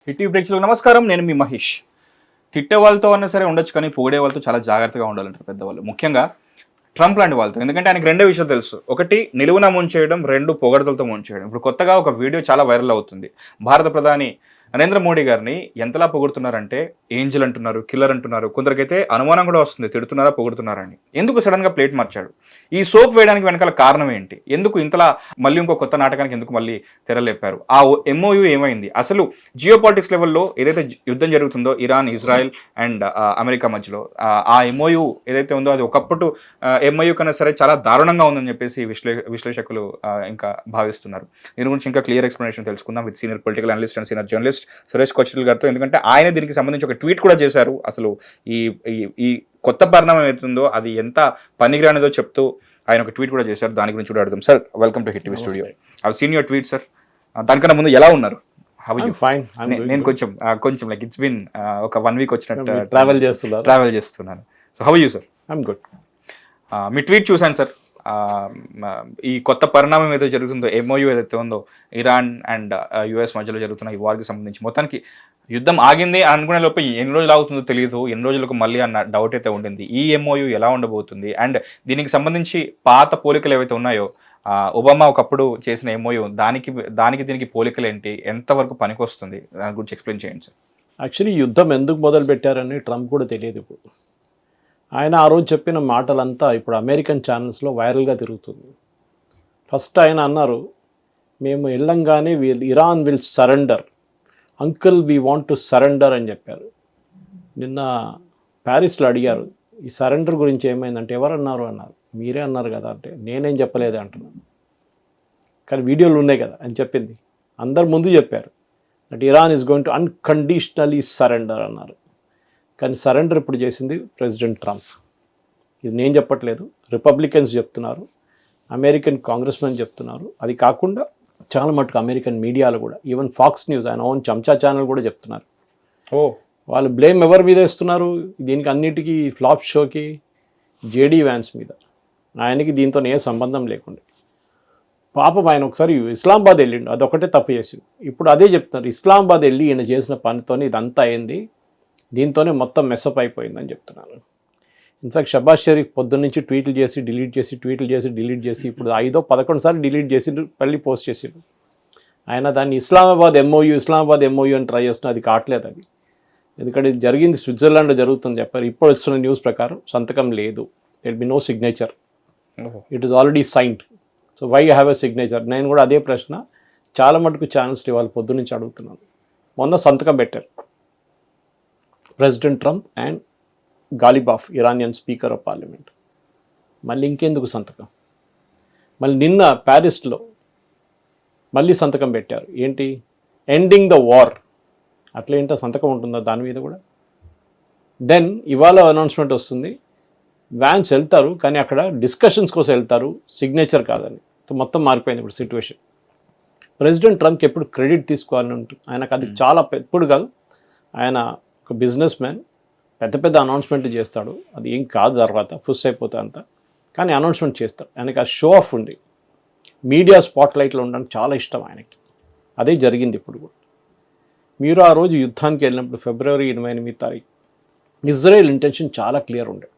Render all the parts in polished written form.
Hit ప్రేక్షకులకు నమస్కారం. నేను మీ మహేష్. తిట్టే వాళ్ళతో అన్నా సరే ఉండొచ్చు, కానీ పొగిడే వాళ్ళతో చాలా జాగ్రత్తగా ఉండాలంటారు పెద్దవాళ్ళు, ముఖ్యంగా ట్రంప్ లాంటి వాళ్ళతో. ఎందుకంటే ఆయనకి రెండే విషయాలు తెలుసు. ఒకటి, నిలువున ముంచేయడం. రెండు, పొగడతలతో ముంచేయడం. ఇప్పుడు కొత్తగా ఒక వీడియో చాలా వైరల్ అవుతుంది. భారత ప్రధాని నరేంద్ర మోడీ గారిని ఎంతలా పొగుడుతున్నారంటే ఏంజల్ అంటున్నారు, కిల్లర్ అంటున్నారు. కొందరికైతే అనుమానం కూడా వస్తుంది, తిడుతున్నారా పొగుడుతున్నారని. ఎందుకు సడన్ గా ప్లేట్ మార్చాడు? ఈ సోప్ వేయడానికి వెనకాల కారణం ఏంటి? ఎందుకు ఇంతలా మళ్ళీ ఇంకో కొత్త నాటకానికి ఎందుకు మళ్ళీ తెరలేపారు? ఆ ఎంఓయూ ఏమైంది? అసలు జియో పాలిటిక్స్ లెవెల్లో ఏదైతే యుద్ధం జరుగుతుందో ఇరాన్, ఇజ్రాయెల్ అండ్ అమెరికా మధ్యలో, ఆ ఎంఓయూ ఏదైతే ఉందో అది ఒకప్పుడు ఎంఓయూ కన్నా సరే చాలా దారుణంగా ఉందని చెప్పేసి విశ్లేషకులు ఇంకా భావిస్తున్నారు. దీని గురించి ఇంకా క్లియర్ ఎక్స్ప్లెనేషన్ తెలుసుకుందాం with senior political analyst and senior journalist Suresh Kochal గారితో. ఎందుకంటే ఆయన దీనికి సంబంధించి ఒక ట్వీట్ కూడా చేశారు. అసలు ఈ ఈ కొత్త పరిణామం ఏతుందో అది ఎంత పనికిరానిదో చెప్తూ ఆయన ఒక ట్వీట్ కూడా చేశారు. దాని గురించి కూడా అడుగుతాం. Sir, welcome to Hit TV studio. I seen your tweet sir. దానికన్నా ముందు ఎలా ఉన్నారు? నేను కొంచెం లైక్ ఇట్స్ బిన్ ఒక 1 వీక్ వచ్చినట్టు ట్రావెల్ చేస్తున్నాను. So how you sir? I'm good. Me tweet చూశాను సార్. ఈ కొత్త పరిణామం ఏదో జరుగుతుందో, ఎంఓయూ ఏదైతే ఉందో ఇరాన్ అండ్ యుఎస్ మధ్యలో జరుగుతున్న ఈ వార్కి సంబంధించి, మొత్తానికి యుద్ధం ఆగింది అనుకునే లోపు ఎన్ని రోజులు ఆగుతుందో తెలియదు, ఎన్ని రోజులకు మళ్ళీ అన్న డౌట్ అయితే ఉండింది. ఈ ఎంఓయూ ఎలా ఉండబోతుంది? అండ్ దీనికి సంబంధించి పాత పోలికలు ఏవైతే ఉన్నాయో, ఒబామా ఒకప్పుడు చేసిన ఎంఓయూ, దానికి దీనికి పోలికలు ఏంటి, ఎంతవరకు పనికొస్తుంది, దాని గురించి ఎక్స్ప్లెయిన్ చేయండి సార్. యాక్చువల్లీ యుద్ధం ఎందుకు మొదలు పెట్టారని ట్రంప్ కూడా తెలియదు. ఇప్పుడు ఆయన ఆ రోజు చెప్పిన మాటలంతా ఇప్పుడు అమెరికన్ ఛానల్స్లో వైరల్గా తిరుగుతుంది. ఫస్ట్ ఆయన అన్నారు, మేము వెళ్ళంగానే Iran will surrender, uncle we want to surrender అని చెప్పారు. నిన్న ప్యారిస్లో అడిగారు ఈ సరెండర్ గురించి ఏమైందంటే, ఎవరన్నారు అన్నారు. మీరే అన్నారు కదా అంటే, నేనేం చెప్పలేదు అంటున్నాను. కానీ వీడియోలు ఉన్నాయి కదా అని చెప్పింది. అందరు ముందు చెప్పారు that Iran is going to unconditionally surrender అన్నారు. కానీ సరెండర్ ఇప్పుడు చేసింది ప్రెసిడెంట్ ట్రంప్. ఇది నేను చెప్పట్లేదు, రిపబ్లికన్స్ చెప్తున్నారు, అమెరికన్ కాంగ్రెస్మెన్ చెప్తున్నారు. అది కాకుండా చాలా మటుకు అమెరికన్ మీడియాలు కూడా, ఈవెన్ ఫాక్స్ న్యూస్, ఆయన ఓన్ చెంచా ఛానల్ కూడా చెప్తున్నారు. వాళ్ళు బ్లేమ్ ఎవరి మీద ఇస్తున్నారు దీనికి అన్నిటికీ? ఫ్లాప్ షోకి, జేడీ వ్యాన్స్ మీద. ఆయనకి దీంతో ఏ సంబంధం లేకుండా పాపం ఆయన ఒకసారి ఇస్లామాబాద్ వెళ్ళిండు, అదొకటే తప్పు చేసిండు. ఇప్పుడు అదే చెప్తున్నారు, ఇస్లామాబాద్ వెళ్ళి ఈయన చేసిన పనితోనే ఇదంతా అయింది, దీంతోనే మొత్తం మెస్అప్ అయిపోయిందని చెప్తున్నారు. ఇన్ఫాక్ట్ షబాజ్ షరీఫ్ పొద్దున్నుంచి ట్వీట్లు చేసి డిలీట్ చేసి ఇప్పుడు 5-11 సార్లు డిలీట్ చేసి మళ్ళీ పోస్ట్ చేసిండు. ఆయన దాన్ని ఇస్లామాబాద్ ఎంఓయూ అని ట్రై చేస్తున్నా, అది కావట్లేదు. అది ఎందుకంటే ఇది జరిగింది స్విట్జర్లాండ్లో జరుగుతుంది చెప్పారు. ఇప్పుడు వస్తున్న న్యూస్ ప్రకారం సంతకం లేదు, there be no signature, it is already signed. So why have a signature? నేను కూడా అదే ప్రశ్న చాలా మటుకు ఛానల్స్ ఇవాళ పొద్దున్నుంచి అడుగుతున్నాను. మొన్న సంతకం పెట్టారు president Trump and Ghalibaf, Iranian speaker of parliament. మళ్ళీ ఇంకెందుకు సంతకం? మళ్ళీ నిన్న ప్యారిస్లో మళ్ళీ సంతకం పెట్టారు. ఏంటి? Ending the war. అట్లా ఏంటో సంతకం ఉంటుందా దాని మీద కూడా? దెన్ ఇవాళ అనౌన్స్మెంట్ వస్తుంది, వ్యాన్స్ వెళ్తారు కానీ అక్కడ డిస్కషన్స్ కోసం వెళ్తారు, సిగ్నేచర్ కాదని. మొత్తం మారిపోయింది ఇప్పుడు సిచ్యువేషన్. ప్రెసిడెంట్ ట్రంప్కి ఎప్పుడు క్రెడిట్ తీసుకోవాలని ఉంటుంది. ఆయనకు అది చాలా ఎప్పుడు కాదు, ఆయన ఒక బిజినెస్ మ్యాన్, పెద్ద అనౌన్స్మెంట్ చేస్తాడు, అది ఏం కాదు, తర్వాత ఫుస్ అయిపోతుంది అంతా, కానీ అనౌన్స్మెంట్ చేస్తాడు. ఆయనకి ఆ షో ఆఫ్ ఉంది, మీడియా స్పాట్లైట్లో ఉండడానికి చాలా ఇష్టం ఆయనకి. అదే జరిగింది ఇప్పుడు కూడా. మీరు ఆ రోజు యుద్ధానికి వెళ్ళినప్పుడు ఫిబ్రవరి 28 తారీఖు ఇజ్రాయెల్ ఇంటెన్షన్ చాలా క్లియర్ ఉండే,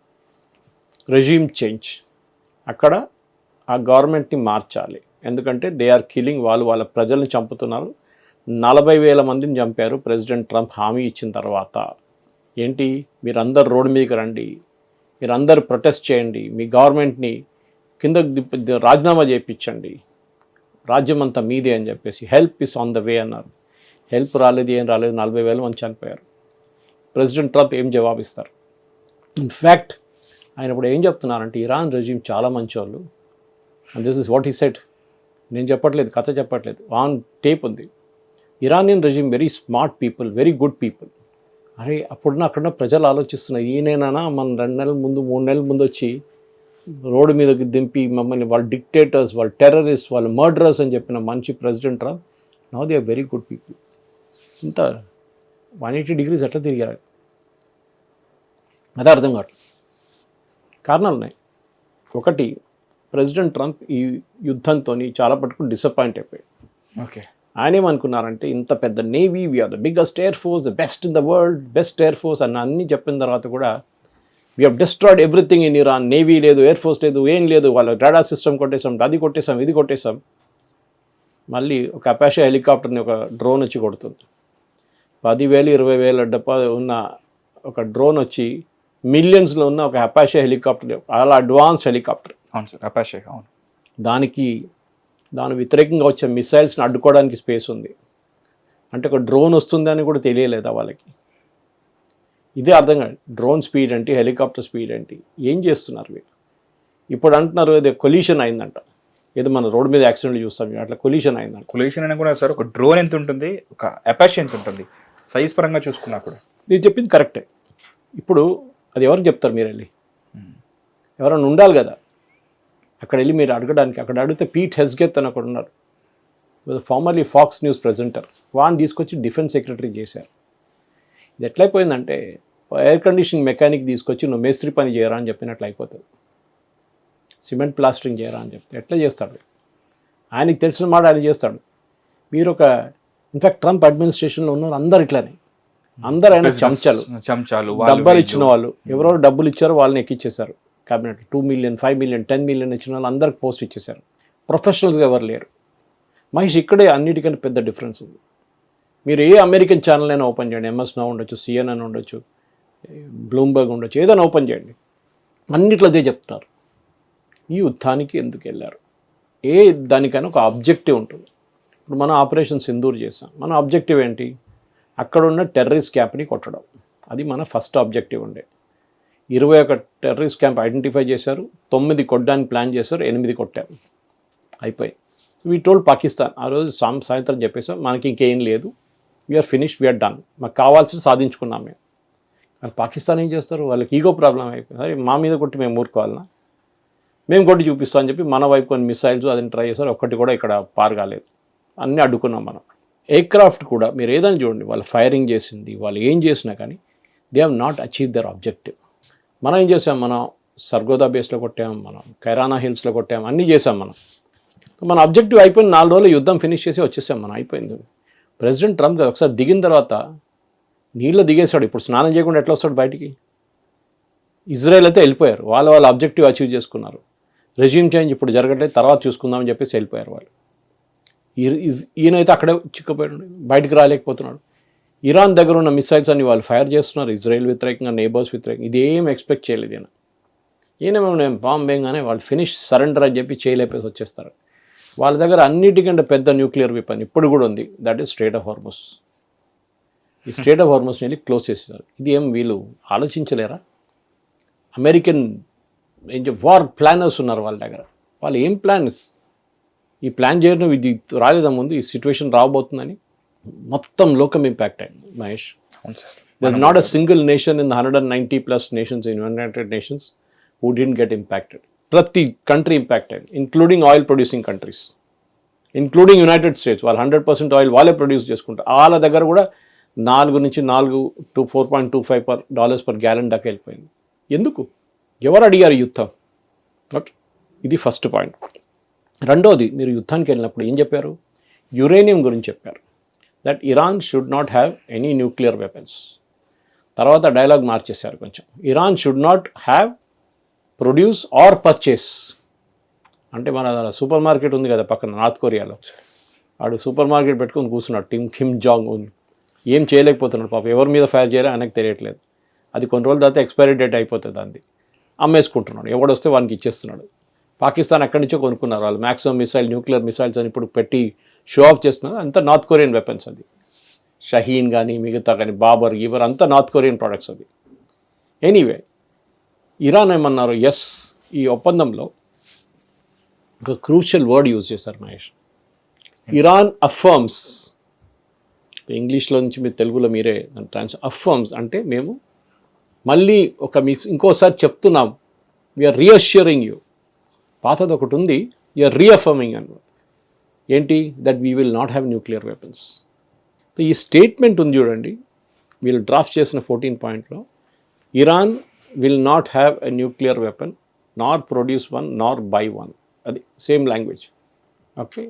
రెజీమ్ చేంజ్. అక్కడ ఆ గవర్నమెంట్ని మార్చాలి, ఎందుకంటే దే ఆర్ కిల్లింగ్, వాళ్ళ ప్రజల్ని చంపుతున్నారు. 40,000 మందిని చంపారు ప్రెసిడెంట్ ట్రంప్ హామీ ఇచ్చిన తర్వాత. ఏంటి, మీరందరు రోడ్డు మీదకి రండి, మీరందరూ ప్రొటెస్ట్ చేయండి, మీ గవర్నమెంట్ని కింద రాజీనామా చేయించండి, రాజ్యం అంతా మీదే అని చెప్పేసి, help is on the way అన్నారు. హెల్ప్ రాలేదు, ఏం రాలేదు, 40,000 మంది చనిపోయారు. ప్రెసిడెంట్ ట్రంప్ ఏం జవాబిస్తారు? ఇన్ఫ్యాక్ట్ ఆయన ఇప్పుడు ఏం చెప్తున్నారంటే, ఇరాన్ రెజీమ్ చాలా మంచి వాళ్ళు, and this is what he said. నేను చెప్పట్లేదు, కథ చెప్పట్లేదు, ఆన్ టేప్ ఉంది. Iranian regime very smart people, very good people. అరే అప్పుడున్న అక్కడ ప్రజలు ఆలోచిస్తున్నారు, ఈయనైనా మన 2 నెలల ముందు 3 నెలల ముందు వచ్చి రోడ్డు మీదకి దింపి మమ్మల్ని వాళ్ళు డిక్టేటర్స్, వాళ్ళు టెర్రరిస్ట్, వాళ్ళు మర్డరర్స్ అని చెప్పిన మంచి president Trump, now they are very good people. ఇంత 180 degrees ఎట్లా తిరిగారు? అదే అర్థం కావట్లేదు. కారణాలు ఉన్నాయి. ఒకటి, ప్రెసిడెంట్ ట్రంప్ ఈ యుద్ధంతో చాలా పట్టుకు డిసప్పాయింట్ అయిపోయాడు. ఓకే, ఆయన ఏమనుకున్నారంటే ఇంత పెద్ద navy, we're the biggest air force, the best in the world, best air force అన్న అన్నీ చెప్పిన తర్వాత కూడా we have destroyed everything in Iran. Navy లేదు, ఎయిర్ ఫోర్స్ లేదు, ఏం లేదు, వాళ్ళ రాడార్ సిస్టమ్ కొట్టేసాం, అది కొట్టేసాం, ఇది కొట్టేసాం. మళ్ళీ ఒక అపాషే హెలికాప్టర్ని ఒక డ్రోన్ వచ్చి కొడుతుంది. 10,000 20,000 డబ్బా ఉన్న ఒక డ్రోన్ వచ్చి మిలియన్స్లో ఉన్న ఒక అపాషే హెలికాప్టర్, అలా అడ్వాన్స్ హెలికాప్టర్. అవును సార్, అపాషే. అవును. దాని వ్యతిరేకంగా వచ్చే మిసైల్స్ని అడ్డుకోవడానికి స్పేస్ ఉంది. అంటే ఒక డ్రోన్ వస్తుందని కూడా తెలియలేదా వాళ్ళకి? ఇదే అర్థం కాదు. డ్రోన్ స్పీడ్ ఏంటి, హెలికాప్టర్ స్పీడ్ ఏంటి, ఏం చేస్తున్నారు వీళ్ళు? ఇప్పుడు అంటున్నారు ఏదో కొలిషన్ అయిందంట, ఏదో మన రోడ్డు మీద యాక్సిడెంట్లు చూస్తాం అట్లా కొలిషన్ అయిందంట. కొలిషన్ అయినా కూడా సార్, ఒక డ్రోన్ ఎంత ఉంటుంది, ఒక అపాషే ఎంత ఉంటుంది, సైజ్ పరంగా చూసుకున్నా కూడా. మీరు చెప్పింది కరెక్టే. ఇప్పుడు అది ఎవరికి చెప్తారు మీరు వెళ్ళి? ఎవరైనా ఉండాలి కదా అక్కడ వెళ్ళి మీరు అడగడానికి. అక్కడ అడిగితే పీట్ హెస్గెత్ అని అక్కడ ఉన్నారు, ఫార్మర్లీ ఫాక్స్ న్యూస్ ప్రెజెంటర్. వాడిని తీసుకొచ్చి డిఫెన్స్ సెక్రటరీ చేశారు. ఇది ఎట్లయిపోయిందంటే ఎయిర్ కండిషనింగ్ మెకానిక్ తీసుకొచ్చి నువ్వు మేస్త్రి పని చేయరా అని చెప్పినట్లు అయిపోతుంది. సిమెంట్ ప్లాస్టరింగ్ చేయరా అని చెప్తే ఎట్లా చేస్తాడు? ఆయనకి తెలిసిన మాట ఆయన చేస్తాడు. మీరు ఒక ఇన్ఫాక్ట్ ట్రంప్ అడ్మినిస్ట్రేషన్లో ఉన్నారు అందరు ఇట్లానే, అందరు ఆయన చెంచాలు డబ్బులు ఇచ్చిన వాళ్ళు, ఎవరో డబ్బులు ఇచ్చారో వాళ్ళని ఎక్కిచ్చేశారు క్యాబినెట్. 2 million 5 million 10 million ఇచ్చిన వాళ్ళు అందరికి పోస్ట్ ఇచ్చేశారు. ప్రొఫెషనల్స్గా ఎవరు లేరు. మహేష్, ఇక్కడే అన్నిటికంటే పెద్ద డిఫరెన్స్ ఉంది. మీరు ఏ అమెరికన్ ఛానల్ అయినా ఓపెన్ చేయండి, MS Now ఉండొచ్చు, CNN ఉండొచ్చు, బ్లూంబర్గ్ ఉండొచ్చు, ఏదైనా ఓపెన్ చేయండి, అన్నిట్లో అదే చెప్తున్నారు. ఈ యుద్ధానికి ఎందుకు వెళ్ళారు? ఏ దానికైనా ఒక ఆబ్జెక్టివ్ ఉంటుంది. ఇప్పుడు మనం ఆపరేషన్ సింధూర్ చేసాం. మన ఆబ్జెక్టివ్ ఏంటి? అక్కడున్న టెర్రరిస్ట్ క్యాంప్ని కొట్టడం. అది మన ఫస్ట్ ఆబ్జెక్టివ్ ఉండే. 21 టెర్రరిస్ట్ క్యాంప్ ఐడెంటిఫై చేశారు, 9 కొట్టడానికి ప్లాన్ చేశారు, 8 కొట్టారు, అయిపోయి. వీ టోల్డ్ పాకిస్తాన్ ఆ రోజు సాయంత్రం చెప్పేసాం, మనకి ఇంకేం లేదు, వీఆర్ ఫినిష్, వీఆర్ డన్, మాకు కావాల్సింది సాధించుకున్నాం మేము. కానీ పాకిస్తాన్ ఏం చేస్తారు? వాళ్ళకి ఈగో ప్రాబ్లం అయిపోయింది. సరే మా మీద కొట్టి మేము ఊరుకోవాలన్నా, మేము కొట్టి చూపిస్తామని చెప్పి మన వైపు కొన్ని మిసైల్స్ అదని ట్రై చేశారు, ఒక్కటి కూడా ఇక్కడ పార్ కాలేదు, అన్నీ అడ్డుకున్నాం మనం. ఎయిర్క్రాఫ్ట్ కూడా మీరు ఏదైనా చూడండి, వాళ్ళు ఫైరింగ్ చేసింది, వాళ్ళు ఏం చేసినా కానీ they have not achieve their objective. మనం ఏం చేసాం? మనం సర్గోదా బేస్లో కొట్టాం, మనం కైరానా హిల్స్లో కొట్టాం, అన్నీ చేసాం మనం. మన ఆబ్జెక్టివ్ అయిపోయింది. 4 రోజులు యుద్ధం ఫినిష్ చేసి వచ్చేసాం మనం, అయిపోయింది. ప్రెసిడెంట్ ట్రంప్ ఒకసారి దిగిన తర్వాత నీళ్ళు దిగేశాడు. ఇప్పుడు స్నానం చేయకుండా ఎట్లా వస్తాడు బయటికి? ఇజ్రాయెల్ అయితే వెళ్ళిపోయారు, వాళ్ళ ఆబ్జెక్టివ్ అచీవ్ చేసుకున్నారు. రెజ్యూమ్ చేంజ్ ఇప్పుడు జరగట్లేదు, తర్వాత చూసుకుందామని చెప్పేసి వెళ్ళిపోయారు వాళ్ళు. ఈయనైతే అక్కడే చిక్కుపోయాడు, బయటకు రాలేకపోతున్నాడు. ఇరాన్ దగ్గర ఉన్న మిసైల్స్ అన్ని వాళ్ళు ఫైర్ చేస్తున్నారు, ఇజ్రాయెల్ వ్యతిరేకంగా, నేబర్స్ వ్యతిరేకంగా. ఇదేం ఎక్స్పెక్ట్ చేయలేదు ఈయన మేము బాంబ్ వేయగానే వాళ్ళు ఫినిష్ సరెండర్ అని చెప్పి చేయలేపేసి వచ్చేస్తారు. వాళ్ళ దగ్గర అన్నిటికంటే పెద్ద న్యూక్లియర్ వెపన్ ఇప్పుడు కూడా ఉంది, దట్ ఈస్ స్ట్రెయిట్ ఆఫ్ హార్మస్. ఈ స్ట్రెయిట్ ఆఫ్ హార్మస్ని వెళ్ళి క్లోజ్ చేసేసారు. ఇది ఏం వీళ్ళు ఆలోచించలేరా? అమెరికన్ వార్ ప్లానర్స్ ఉన్నారు వాళ్ళ దగ్గర, వాళ్ళు ఏం ప్లాన్స్? ఈ ప్లాన్ చేయడం ఇది రాలేదా ముందు, ఈ సిచ్యువేషన్ రాబోతుందని? మొత్తం లోకం ఇంపాక్ట్ అయింది Mahesh. There is not a single nation in 190+ nations in United Nations who didn't get impacted. ప్రతి కంట్రీ ఇంపాక్ట్ అయింది, including oil producing countries, including United states. వాళ్ళు 100% ఆయిల్ వాళ్ళే ప్రొడ్యూస్ చేసుకుంటారు. వాళ్ళ దగ్గర కూడా 4 నుంచి 4 to $4.25 per gallon దాకా వెళ్ళిపోయింది. ఎందుకు? ఎవరు అడిగారు యుద్ధం? ఓకే, ఇది ఫస్ట్ పాయింట్. రెండోది, మీరు యుద్ధానికి వెళ్ళినప్పుడు ఏం చెప్పారు? యురేనియం గురించి చెప్పారు, that Iran should not have any nuclear weapons. తర్వాత డైలాగ్ మార్చేశారు కొంచెం, Iran should not have produce are purchase. అంటే మన సూపర్ మార్కెట్ ఉంది కదా పక్కన నార్త్ కొరియాలో, వాడు సూపర్ మార్కెట్ పెట్టుకొని కూర్చున్నాడు కిమ్ జాంగ్ ఉన్. ఏం చేయలేకపోతున్నాడు పాపం, ఎవరి మీద ఫైర్ చేయాలో ఆయనకు తెలియట్లేదు. అది కొన్ని రోజుల తర్వాత ఎక్స్పైరీ డేట్ అయిపోతుంది, అది అమ్మేసుకుంటున్నాడు, ఎవడొస్తే వానికి ఇచ్చేస్తున్నాడు. పాకిస్తాన్ ఎక్కడి నుంచో కొనుక్కున్నారు వాళ్ళు, మ్యాక్సిమం మిసైల్, న్యూక్లియర్ మిసైల్స్ అని ఇప్పుడు పెట్టి షో ఆఫ్ చేస్తున్నారు. అంతా నార్త్ కొరియన్ వెపన్స్, అది షహీన్ కానీ మిగతా కానీ బాబర్ గీబర్ అంతా నార్త్ కొరియన్ ప్రోడక్ట్స్ అది. ఎనీవే, ఇరాన్ ఏమన్నారు? ఎస్, ఈ ఒప్పందంలో ఒక క్రూషియల్ వర్డ్ యూజ్ చేశారు మహేష్, ఇరాన్ అఫర్మ్స్. ఇంగ్లీష్లో నుంచి మీరు తెలుగులో మీరే అఫర్మ్స్ అంటే మేము మళ్ళీ మీకు ఇంకోసారి చెప్తున్నాం, వీఆర్ రీఅష్యూరింగ్ యూ. పాతది ఒకటి ఉంది, వీఆర్ రీఅఫర్మింగ్ అన్నమాట. ఏంటి? That we will not have nuclear weapons. ఈ స్టేట్మెంట్ ఉంది చూడండి, వీళ్ళు డ్రాఫ్ట్ చేసిన 14 పాయింట్లో, Iran will not have a nuclear weapon, Nar produce one, Nar by one. అది సేమ్ లాంగ్వేజ్. ఓకే,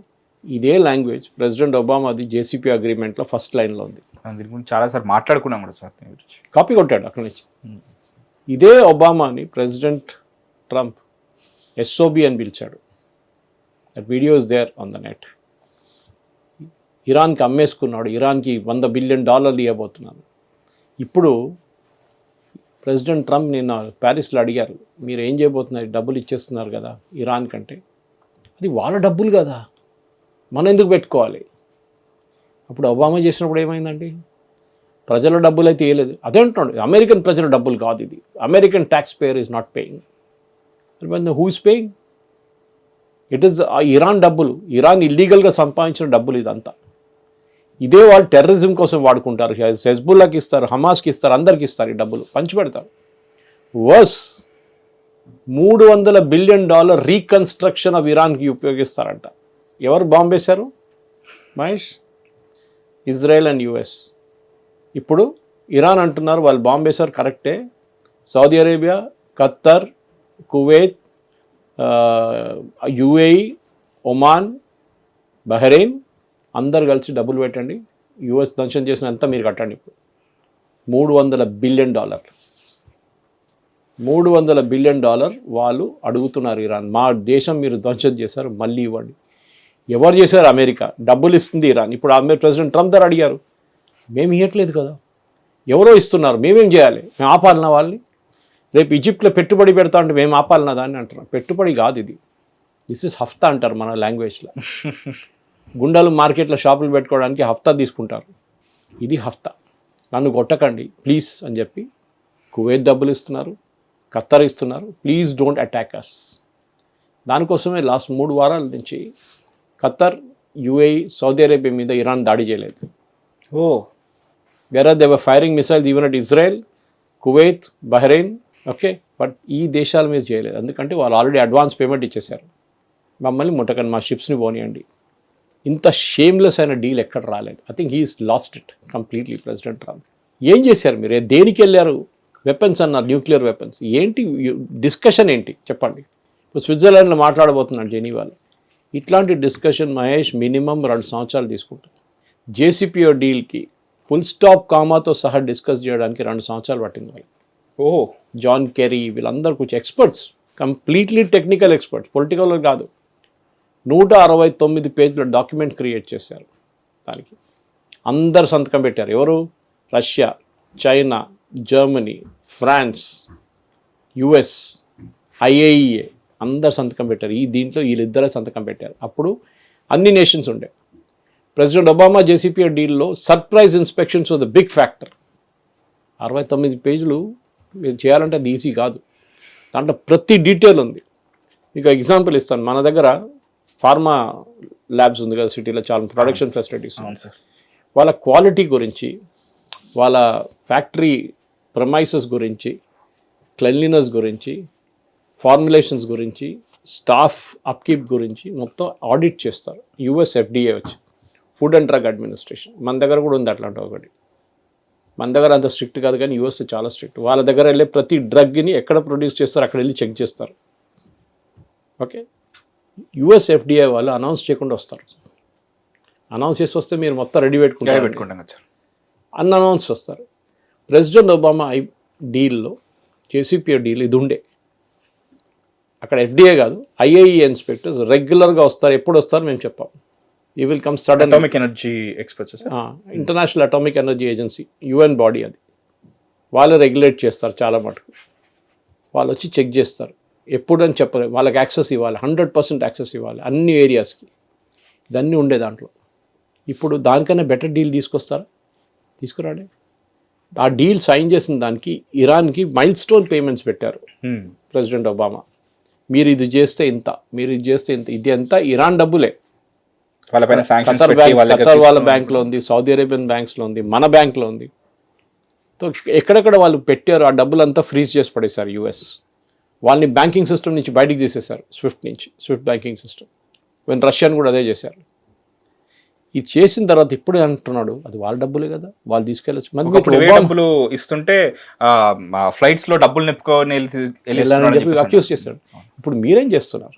ఇదే లాంగ్వేజ్ ప్రెసిడెంట్ ఒబామాది జేసీపీ అగ్రిమెంట్లో ఫస్ట్ లైన్లో ఉంది. దీని గురించి చాలాసార్లు మాట్లాడుకున్నాం కూడా సార్ దీని గురించి. కాపీ కొట్టాడు అక్కడి నుంచి. ఇదే ఒబామాని ప్రెసిడెంట్ ట్రంప్ ఎస్ఓబి అని పిలిచాడు. That video is there on the net. ఇరాన్కి అమ్మేసుకున్నాడు, ఇరాన్కి $100 బిలియన్ ఇవ్వబోతున్నాను. ఇప్పుడు ప్రెసిడెంట్ ట్రంప్ నిన్న ప్యారిస్లో అడిగారు, మీరు ఏం చేయబోతున్నారు, డబ్బులు ఇచ్చేస్తున్నారు కదా ఇరాన్ కంటే, అది వాళ్ళ డబ్బులు కదా, మనం ఎందుకు పెట్టుకోవాలి? అప్పుడు ఒబామా చేసినప్పుడు ఏమైందండి? ప్రజల డబ్బులు అయితే ఇవ్వలేదు. అదే అంటున్నాడు, అమెరికన్ ప్రజల డబ్బులు కాదు ఇది, American tax payer is not paying. Who is paying? It is Iran డబ్బులు, ఇరాన్ ఇల్లీగల్గా సంపాదించిన డబ్బులు ఇదంతా. ఇదే వాళ్ళు టెర్రరిజం కోసం వాడుకుంటారు. హెజ్బుల్లాకి ఇస్తారు, హమాస్కి ఇస్తారు, అందరికి ఇస్తారు, ఈ డబ్బులు పంచిపెడతారు. వర్స్ $300 బిలియన్ రీకన్స్ట్రక్షన్ ఆఫ్ ఇరాన్కి ఉపయోగిస్తారంట. ఎవరు బాంబు వేశారు మహేష్? Israel and US. ఇప్పుడు ఇరాన్ అంటున్నారు వాళ్ళు బాంబు వేశారు, కరెక్టే. Saudi Arabia, Qatar, Kuwait, UAE, Oman, Bahrain అందరు కలిసి డబ్బులు పెట్టండి, యుఎస్ ధ్వంసం చేసినంత మీరు కట్టండి. ఇప్పుడు $300 బిలియన్. $300 బిలియన్ వాళ్ళు అడుగుతున్నారు ఇరాన్, మా దేశం మీరు ధ్వంసం చేశారు, మళ్ళీ ఇవ్వండి. ఎవరు చేశారు? అమెరికా. డబ్బులు ఇస్తుంది ఇరాన్. ఇప్పుడు ప్రెసిడెంట్ ట్రంప్ దగ్గర అడిగారు, మేము ఇవ్వట్లేదు కదా, ఎవరో ఇస్తున్నారు, మేమేం చేయాలి, మేము ఆపాలన్నా వాళ్ళని? రేపు ఈజిప్ట్లో పెట్టుబడి పెడతా అంటే మేము ఆపాలన్నా దాన్ని అంటున్నాం. పెట్టుబడి కాదు ఇది, దిస్ ఇస్ హఫ్తా అంటారు మన లాంగ్వేజ్లో. గుండాలు మార్కెట్లో షాపులు పెట్టుకోవడానికి హఫ్తా తీసుకుంటారు, ఇది హఫ్తా. నన్ను కొట్టకండి ప్లీజ్ అని చెప్పి కువైత్ డబ్బులు ఇస్తున్నారు, ఖత్తర్ ఇస్తున్నారు, ప్లీజ్ డోంట్ అటాక్ అస్. దానికోసమే లాస్ట్ 3 వారాల నుంచి ఖత్తర్, యుఏఈ, సౌదీ అరేబియా మీద ఇరాన్ దాడి చేయలేదు. వేరే they were firing missiles even at Israel, Kuwait, Bahrain, okay, but ఈ దేశాల మీద చేయలేదు. ఎందుకంటే వాళ్ళు ఆల్రెడీ అడ్వాన్స్ పేమెంట్ ఇచ్చేశారు, మమ్మల్ని ముట్టకండి, మా షిప్స్ని పోనీయండి. ఇంత షేమ్లెస్ అయిన డీల్ ఎక్కడ రాలేదు. I think he's lost it completely president Trump. ఏం చేశారు మీరు? దేనికి వెళ్ళారు? వెపన్స్ అన్నారు, న్యూక్లియర్ వెపన్స్. ఏంటి డిస్కషన్ ఏంటి చెప్పండి? ఇప్పుడు స్విట్జర్లాండ్లో మాట్లాడబోతున్నాడు జెనీవాలో. ఇట్లాంటి డిస్కషన్ మహేష్ మినిమం 2 సంవత్సరాలు తీసుకుంటాం. జేసీపీఓ డీల్కి ఫుల్ స్టాప్ కామాతో సహా డిస్కస్ చేయడానికి 2 సంవత్సరాలు పట్టింది వాళ్ళు. జాన్ కెరీ వీళ్ళందరూ కొంచెం experts, completely technical experts, political కాదు. 169 పేజీల డాక్యుమెంట్ క్రియేట్ చేశారు. దానికి అందరు సంతకం పెట్టారు. ఎవరు? Russia, China, Germany, France, US, IAEA అందరు సంతకం పెట్టారు. దీంట్లో వీళ్ళిద్దరే సంతకం పెట్టారు. అప్పుడు అన్ని నేషన్స్ ఉండే. ప్రెసిడెంట్ ఒబామా జేసీపీఓ డీల్లో surprise inspections the big factor. 69 పేజీలు మీరు చేయాలంటే అది ఈజీ కాదు. దాంట్లో ప్రతి డీటెయిల్ ఉంది. మీకు ఎగ్జాంపుల్ ఇస్తాను. మన దగ్గర ఫార్మా ల్యాబ్స్ ఉంది కదా సిటీలో, చాలా ప్రొడక్షన్ ఫెసిలిటీస్. వాళ్ళ క్వాలిటీ గురించి, వాళ్ళ ఫ్యాక్టరీ ప్రమైసెస్ గురించి, క్లెన్లీనెస్ గురించి, ఫార్ములేషన్స్ గురించి, స్టాఫ్ అప్కీప్ గురించి మొత్తం ఆడిట్ చేస్తారు. యుఎస్ FDA వచ్చి, ఫుడ్ అండ్ డ్రగ్ అడ్మినిస్ట్రేషన్. మన దగ్గర కూడా ఉంది అట్లాంటి ఒకటి. మన దగ్గర అంత స్ట్రిక్ట్ కాదు కానీ యూఎస్లో చాలా స్ట్రిక్ట్. వాళ్ళ దగ్గర వెళ్ళే ప్రతి డ్రగ్ని ఎక్కడ ప్రొడ్యూస్ చేస్తారు అక్కడ వెళ్ళి చెక్ చేస్తారు. ఓకే, యుఎస్ FDA వాళ్ళు అనౌన్స్ చేయకుండా వస్తారు. అనౌన్స్ చేసి వస్తే మీరు మొత్తం రెడీ పెట్టుకుంటాం, అన్అనౌన్స్ వస్తారు. ప్రెసిడెంట్ ఒబామా డీల్లో, జేసీపీఓ డీల్ ఇది ఉండే. అక్కడ FDA కాదు, IAEA ఇన్స్పెక్టర్స్ రెగ్యులర్గా వస్తారు. ఎప్పుడు వస్తారు మేము చెప్పాం. You will come sudden. Atomic energy experts, international atomic energy agency, UN body అది. వాళ్ళు రెగ్యులేట్ చేస్తారు చాలా మటుకు. వాళ్ళు వచ్చి చెక్ చేస్తారు. ఎప్పుడని చెప్పలేదు, వాళ్ళకి యాక్సెస్ ఇవ్వాలి, 100% యాక్సెస్ ఇవ్వాలి అన్ని ఏరియాస్కి. ఇదన్నీ ఉండే దాంట్లో. ఇప్పుడు దానికన్నా బెటర్ డీల్ తీసుకొస్తారా? తీసుకురాడే. ఆ డీల్ సైన్ చేసిన దానికి ఇరాన్కి మైల్ స్టోన్ పేమెంట్స్ పెట్టారు ప్రెసిడెంట్ ఒబామా. మీరు ఇది చేస్తే ఇంత, మీరు ఇది చేస్తే ఇంత, ఇది అంతా ఇరాన్ డబ్బులే. ఖతర్ వాళ్ళ బ్యాంక్లో ఉంది, సౌదీ అరేబియన్ బ్యాంక్స్లో ఉంది, మన బ్యాంక్లో ఉంది. సో ఎక్కడెక్కడ వాళ్ళు పెట్టారు ఆ డబ్బులంతా ఫ్రీజ్ చేసి పడేశారు యుఎస్. వాళ్ళని బ్యాంకింగ్ సిస్టమ్ నుంచి బయటికి తీసేశారు, స్విఫ్ట్ బ్యాంకింగ్ సిస్టమ్. వెన్ రష్యాని కూడా అదే చేశారు. ఇది చేసిన తర్వాత ఇప్పుడు అంటున్నాడు అది వాళ్ళ డబ్బులే కదా, వాళ్ళు తీసుకెళ్ళచ్చు. డబ్బులు ఇస్తుంటే ఫ్లైట్స్ లో డబ్బులు నింపుకొని అక్యూజ్ చేశాడు. ఇప్పుడు మీరేం చేస్తున్నారు?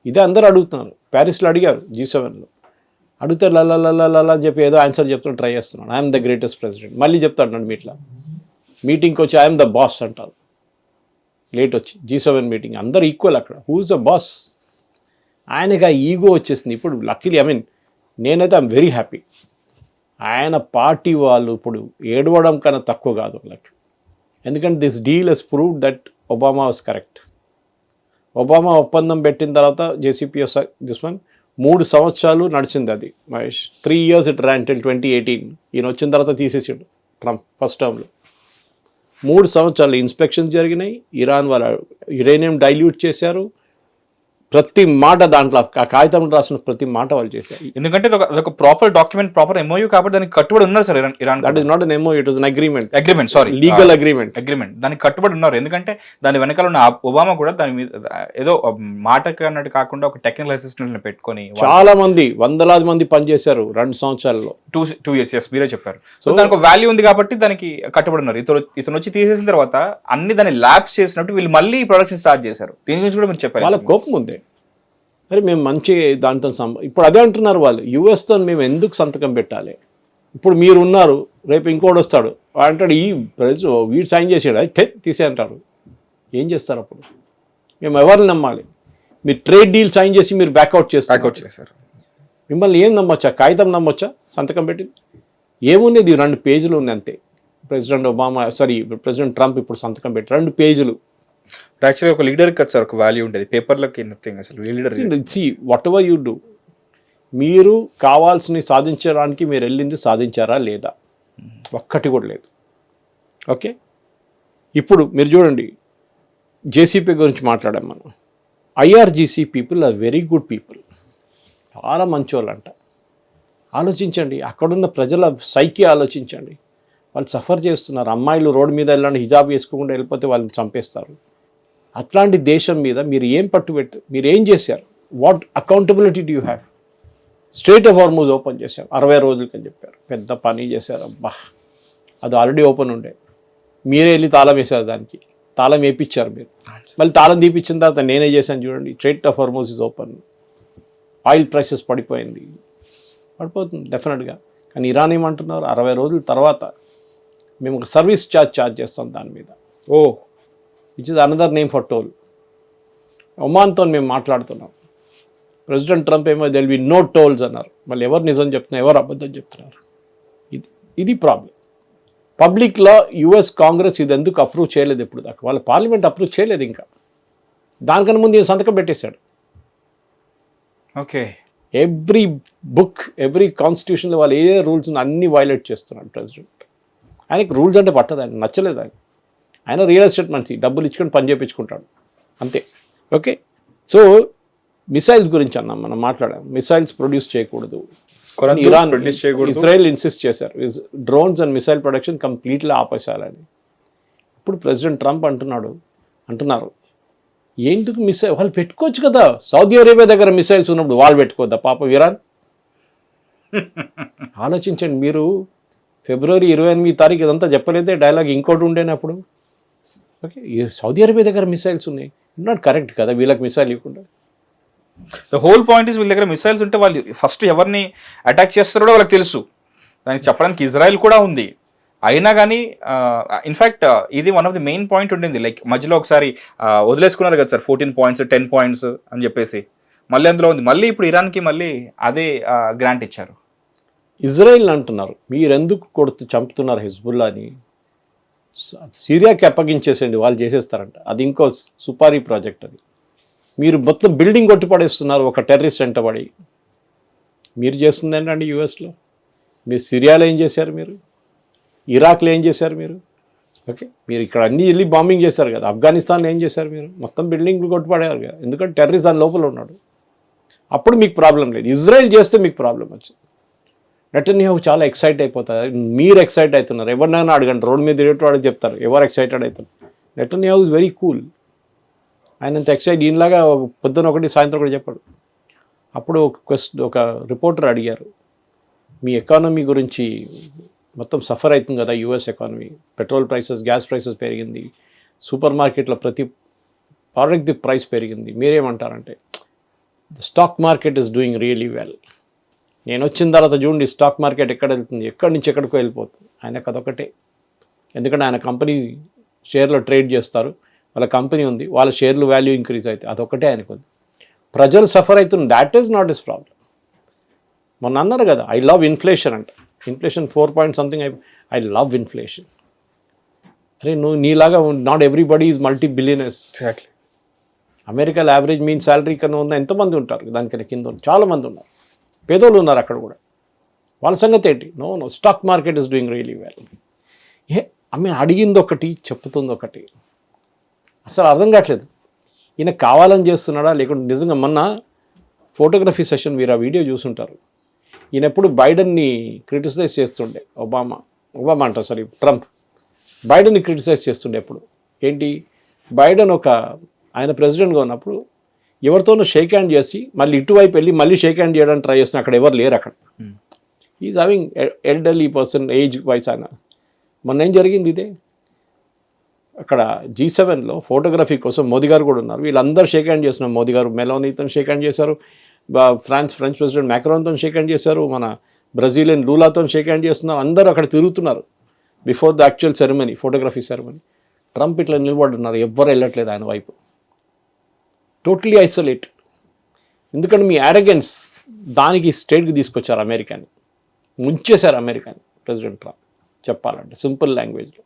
ఇదే అందరూ అడుగుతున్నారు. ప్యారిస్లో అడిగారు G7లో, అడిగితే లలా అని చెప్పి ఏదో ఆన్సర్ చెప్తున్నా ట్రై చేస్తున్నాడు. I'm the greatest president. మళ్ళీ చెప్తాడు నన్ను మీటింగ్కి వచ్చి ఐఎమ్ ద బాస్ అంటారు. లేట్ వచ్చి G7 మీటింగ్ అందరు ఈక్వల్ అక్కడ. Who's the boss? ఆయనకి ఆ ఈగో వచ్చేసింది ఇప్పుడు. లక్కీలీ నేనైతే ఐఎమ్ వెరీ హ్యాపీ. ఆయన పార్టీ వాళ్ళు ఇప్పుడు ఏడవడం కన్నా తక్కువ కాదు వాళ్ళకి. ఎందుకంటే this deal has proved that Obama was correct. Obama ఒప్పందం పెట్టిన తర్వాత JCPOA దిస్ వన్ 3 సంవత్సరాలు నడిచింది అది Mahesh. 3 years it ran till 2018. ఈయన వచ్చిన తర్వాత తీసేసాడు ట్రంప్ ఫస్ట్ టర్మ్లో. 3 సంవత్సరాలు ఇన్స్పెక్షన్స్ జరిగినాయి. ఇరాన్ వాళ్ళ యురేనియం డైల్యూట్ చేశారు. ప్రతి మాట దాంట్లో ఆ కాగితం రాసిన ప్రతి మాట వాళ్ళు చేశారు. ఎందుకంటే అదొక ప్రాపర్ డాక్యుమెంట్, ప్రాపర్ MOU కాబట్టి దానికి కట్టుబడి ఉన్నారు sir Iran. That is not an MOU, it was an agreement. Sorry, legal agreement. దానికి కట్టుబడి ఉన్నారు. ఎందుకంటే దాని వెనకాల ఉన్న ఒబామా కూడా దాని మీద ఏదో మాటకి అన్నట్టు కాకుండా ఒక టెక్నికల్ అసిస్టెంట్ పెట్టుకొని చాలా మంది వందలాది మంది పనిచేశారు 2 సంవత్సరాల్లో. 2 years, yes, మీరే చెప్పారు. సో దానికి వాల్యూ ఉంది కాబట్టి దానికి కట్టుబడి ఉన్నారు. ఇతను వచ్చి తీసేసిన తర్వాత అన్ని దాన్ని ల్యాబ్స్ చేసినట్టు వీళ్ళు మళ్ళీ ప్రొడక్షన్ స్టార్ట్ చేశారు. దీని గురించి కూడా మీరు చెప్పారు. వాళ్ళ కోపం ఉంది. మరి మేము మంచి దాంతో ఇప్పుడు అదే అంటున్నారు వాళ్ళు, యుఎస్తో మేము ఎందుకు సంతకం పెట్టాలి? ఇప్పుడు మీరు ఉన్నారు, రేపు ఇంకోటి వస్తాడు అంటాడు వీడు సైన్ చేసాడు అయితే తీసే అంటారు. ఏం చేస్తారు అప్పుడు? మేము ఎవరిని నమ్మాలి? మీరు ట్రేడ్ డీల్ సైన్ చేసి మీరు బ్యాక్అవుట్ చేస్తారు. మిమ్మల్ని ఏం నమ్మొచ్చా? కాగితం నమ్మొచ్చా? సంతకం పెట్టింది ఏమున్నది? 2 పేజీలు ఉన్నాయి అంతే. ప్రెసిడెంట్ ట్రంప్ ఇప్పుడు సంతకం పెట్టి 2 పేజీలు. యాక్చువల్లీ ఒక లీడర్ కదా సార్, ఒక వాల్యూ ఉండేది. పేపర్లకి నథింగ్ అసలు. Leader what ever you do, మీరు కావాల్సినవి సాధించడానికి మీరు వెళ్ళింది సాధించారా లేదా? ఒక్కటి కూడా లేదు. ఓకే, ఇప్పుడు మీరు చూడండి, JCPOA గురించి మాట్లాడాం మనం. IRGC people are very good people, చాలా మంచోళ్ళు అంట. ఆలోచించండి, అక్కడున్న ప్రజల సైకి ఆలోచించండి. వాళ్ళు సఫర్ చేస్తున్నారు. అమ్మాయిలు రోడ్డు మీద వెళ్ళండి, హిజాబ్ వేసుకోకుండా వెళ్ళిపోతే వాళ్ళని చంపేస్తారు. అట్లాంటి దేశం మీద మీరు ఏం పట్టుబెట్టు, మీరు ఏం చేశారు? What accountability do you have? Straight of Hormuz open చేశారు 60 రోజులకి అని చెప్పారు. పెద్ద పని చేశారు. అబ్బా, అది ఆల్రెడీ ఓపెన్ ఉండే, మీరే వెళ్ళి తాళం వేశారు. దానికి తాళం వేయించారు మీరు. మళ్ళీ తాళం తీపిచ్చిన తర్వాత నేనే చేశాను చూడండి. Straight of Hormuz is open. Oil prices పడిపోతుంది డెఫినెట్గా. కానీ ఇరాన్ ఏమంటున్నారు? 60 రోజుల తర్వాత మేము ఒక సర్వీస్ ఛార్జ్ చేస్తాం దాని మీద. Which is another name for toll. ఒమాన్తో మేము మాట్లాడుతున్నాం. ప్రెసిడెంట్ ట్రంప్ ఏమో దెల్ బి నో టోల్స్ అన్నారు. మళ్ళీ ఎవరు నిజం చెప్తున్నారు, ఎవరు అబద్ధం చెప్తున్నారు? ఇది ప్రాబ్లం. పబ్లిక్లో US కాంగ్రెస్ ఇది ఎందుకు అప్రూవ్ చేయలేదు ఇప్పుడు దాకా? వాళ్ళ పార్లమెంట్ అప్రూవ్ చేయలేదు ఇంకా. దానికన్నా ముందు ఈయన సంతకం పెట్టేశాడు. ఓకే, ఎవ్రీ బుక్, ఎవ్రీ కాన్స్టిట్యూషన్లో వాళ్ళు ఏ రూల్స్ అన్నీ వైలేట్ చేస్తున్నాడు ప్రెసిడెంట్. ఆయనకి రూల్స్ అంటే పట్టదు, ఆయన నచ్చలేదు. ఆయన రియల్ ఎస్టేట్ మనిషి, డబ్బులు ఇచ్చుకొని పని చేయించుకుంటాడు అంతే. ఓకే, సో మిసైల్స్ గురించి అన్నాం, మనం మాట్లాడాం. మిసైల్స్ ప్రొడ్యూస్ చేయకూడదు, ఇరాన్ ఇజ్రాయెల్ ఇన్సిస్ట్ చేశారు. Drones and missile production completely ఆపేసాలని. ఇప్పుడు ప్రెసిడెంట్ ట్రంప్ అంటున్నారు ఎందుకు మిసైల్ వాళ్ళు పెట్టుకోవచ్చు కదా? సౌదీ అరేబియా దగ్గర మిసైల్స్ ఉన్నప్పుడు వాళ్ళు పెట్టుకోవద్దా పాపం ఇరాన్? ఆలోచించండి మీరు. February 28 ఇదంతా చెప్పలేదే డైలాగ్, ఇంకోటి ఉండేనప్పుడు. ఓకే, సౌదీ అరేబియా దగ్గర మిసైల్స్ ఉన్నాయి, నాట్ కరెక్ట్ కదా వీళ్ళకి మిసైల్ ఇవ్వకుండా? ద హోల్ పాయింట్ ఇస్ వీళ్ళ దగ్గర మిసైల్స్ ఉంటే వాళ్ళు ఫస్ట్ ఎవరిని అటాక్ చేస్తారో వాళ్ళకి తెలుసు. దానికి చెప్పడానికి ఇజ్రాయెల్ కూడా ఉంది. అయినా కానీ ఇన్ఫ్యాక్ట్ ఇది one of the main point ఉండింది. లైక్ మధ్యలో ఒకసారి వదిలేసుకున్నారు కదా సార్, 14 points 10 points అని చెప్పేసి. మళ్ళీ అందులో ఉంది. మళ్ళీ ఇప్పుడు ఇరాన్కి మళ్ళీ అదే గ్రాంట్ ఇచ్చారు. ఇజ్రాయెల్ అంటున్నారు మీరెందుకు చంపుతున్నారు హిజ్బుల్లాని, సిరియాకి అప్పగించేసేయండి వాళ్ళు చేసేస్తారంట. అది ఇంకో సుపారీ ప్రాజెక్ట్. అది మీరు మొత్తం బిల్డింగ్ కొట్టి పడేస్తున్నారు ఒక టెర్రరిస్ట్ వెంటబడి. మీరు చేస్తుంది ఏంటండి యూఎస్లో? మీరు సిరియాలో ఏం చేశారు? మీరు ఇరాక్లో ఏం చేశారు? మీరు ఓకే, మీరు ఇక్కడ అన్నీ వెళ్ళి బాంబింగ్ చేశారు కదా. ఆఫ్ఘనిస్తాన్లో ఏం చేశారు? మీరు మొత్తం బిల్డింగ్లు కొట్టుపడేవారు కదా, ఎందుకంటే టెర్రరిస్ట్ దాని లోపల ఉన్నాడు. అప్పుడు మీకు ప్రాబ్లం లేదు. ఇజ్రాయెల్ చేస్తే మీకు ప్రాబ్లం వచ్చింది. నెటన్యాహు చాలా ఎక్సైట్ అయిపోతారు. మీరు ఎక్సైట్ అవుతున్నారు. ఎవరినైనా అడగండి, రోడ్ మీద తిరిగేవాడు చెప్తారు ఎవరు ఎక్సైటెడ్ అవుతారు. Netanyahu is very cool. ఆయనంత ఎక్సైట్ ఈయనలాగా పొద్దున ఒకటి సాయంత్రం ఒకటి చెప్పాడు. అప్పుడు ఒక రిపోర్టర్ అడిగారు, మీ ఎకానమీ గురించి మొత్తం సఫర్ అవుతుంది కదా US economy, petrol prices, gas prices పెరిగింది, సూపర్ మార్కెట్లో ప్రతి ప్రోడక్ట్ది ప్రైస్ పెరిగింది, మీరేమంటారంటే the stock market is doing really well. నేను వచ్చిన తర్వాత చూడండి స్టాక్ మార్కెట్ ఎక్కడ వెళ్తుంది, ఎక్కడి నుంచి ఎక్కడికో వెళ్ళిపోతుంది. ఆయనకు అదొకటే. ఎందుకంటే ఆయన కంపెనీ షేర్లో ట్రేడ్ చేస్తారు, వాళ్ళ కంపెనీ ఉంది, వాళ్ళ షేర్లు వాల్యూ ఇంక్రీజ్ అవుతాయి, అదొకటే ఆయనకు ఉంది. ప్రజలు సఫర్ అవుతుంది, that is not is problem. మొన్న అన్నారు కదా, ఐ లవ్ ఇన్ఫ్లేషన్ అంట. Inflation 4 I love inflation. అరే నువ్వు నీలాగా not everybody is multi billionaires. Exactly. అమెరికాలో యావరేజ్ మీన్ శాలరీ కన్నా ఉన్న ఎంతమంది ఉంటారు, దానికన్నా కింద చాలామంది ఉన్నారు, పేదోళ్ళు ఉన్నారు అక్కడ కూడా. వాళ్ళ సంగతి ఏంటి? No stock market is doing really well. అడిగింది ఒకటి, చెప్తుంది ఒకటి, అసలు అర్థం కావట్లేదు. ఈయన కావాలని చేస్తున్నాడా లేకుంటే నిజంగా. మొన్న ఫోటోగ్రఫీ సెషన్ మీరు ఆ వీడియో చూసుంటారు. ఈయన ఎప్పుడు బైడెన్ని క్రిటిసైజ్ చేస్తుండే, ఒబామా అంటారు సారీ ట్రంప్, బైడెన్ని క్రిటిసైజ్ చేస్తుండే ఎప్పుడు. ఏంటి, బైడెన్ ఆయన ప్రెసిడెంట్గా ఉన్నప్పుడు ఎవరితోనూ షేక్ హ్యాండ్ చేసి మళ్ళీ ఇటువైపు వెళ్ళి మళ్ళీ షేక్ హ్యాండ్ చేయడానికి ట్రై చేస్తున్నా, అక్కడ ఎవరు లేరు అక్కడ. Is having elderly person, age wise ఆయన. మొన్న ఏం జరిగింది ఇదే, అక్కడ G7లో ఫోటోగ్రఫీ కోసం మోదీ గారు కూడా ఉన్నారు. వీళ్ళందరూ షేక్ హ్యాండ్ చేస్తున్నారు. మోదీ గారు మెలోనీతో షేక్ హ్యాండ్ చేశారు, ఫ్రెంచ్ ప్రెసిడెంట్ మ్యాక్రాన్తో షేక్ హ్యాండ్ చేశారు, మన బ్రెజిలియన్ లూలాతో షేక్ హ్యాండ్ చేస్తున్నారు. అందరూ అక్కడ తిరుగుతున్నారు before the actual ceremony, photography ceremony. Trump ఇట్లా నిలబడున్నారు, ఎవ్వరు వెళ్ళట్లేదు ఆయన వైపు, టోటలీ ఐసోలేటెడ్. ఎందుకంటే మీ యారగెన్స్ దానికి స్టేట్కి తీసుకొచ్చారు అమెరికాని, ముంచేశారు అమెరికాని ప్రెసిడెంట్ ట్రంప్. చెప్పాలంటే సింపుల్ లాంగ్వేజ్లో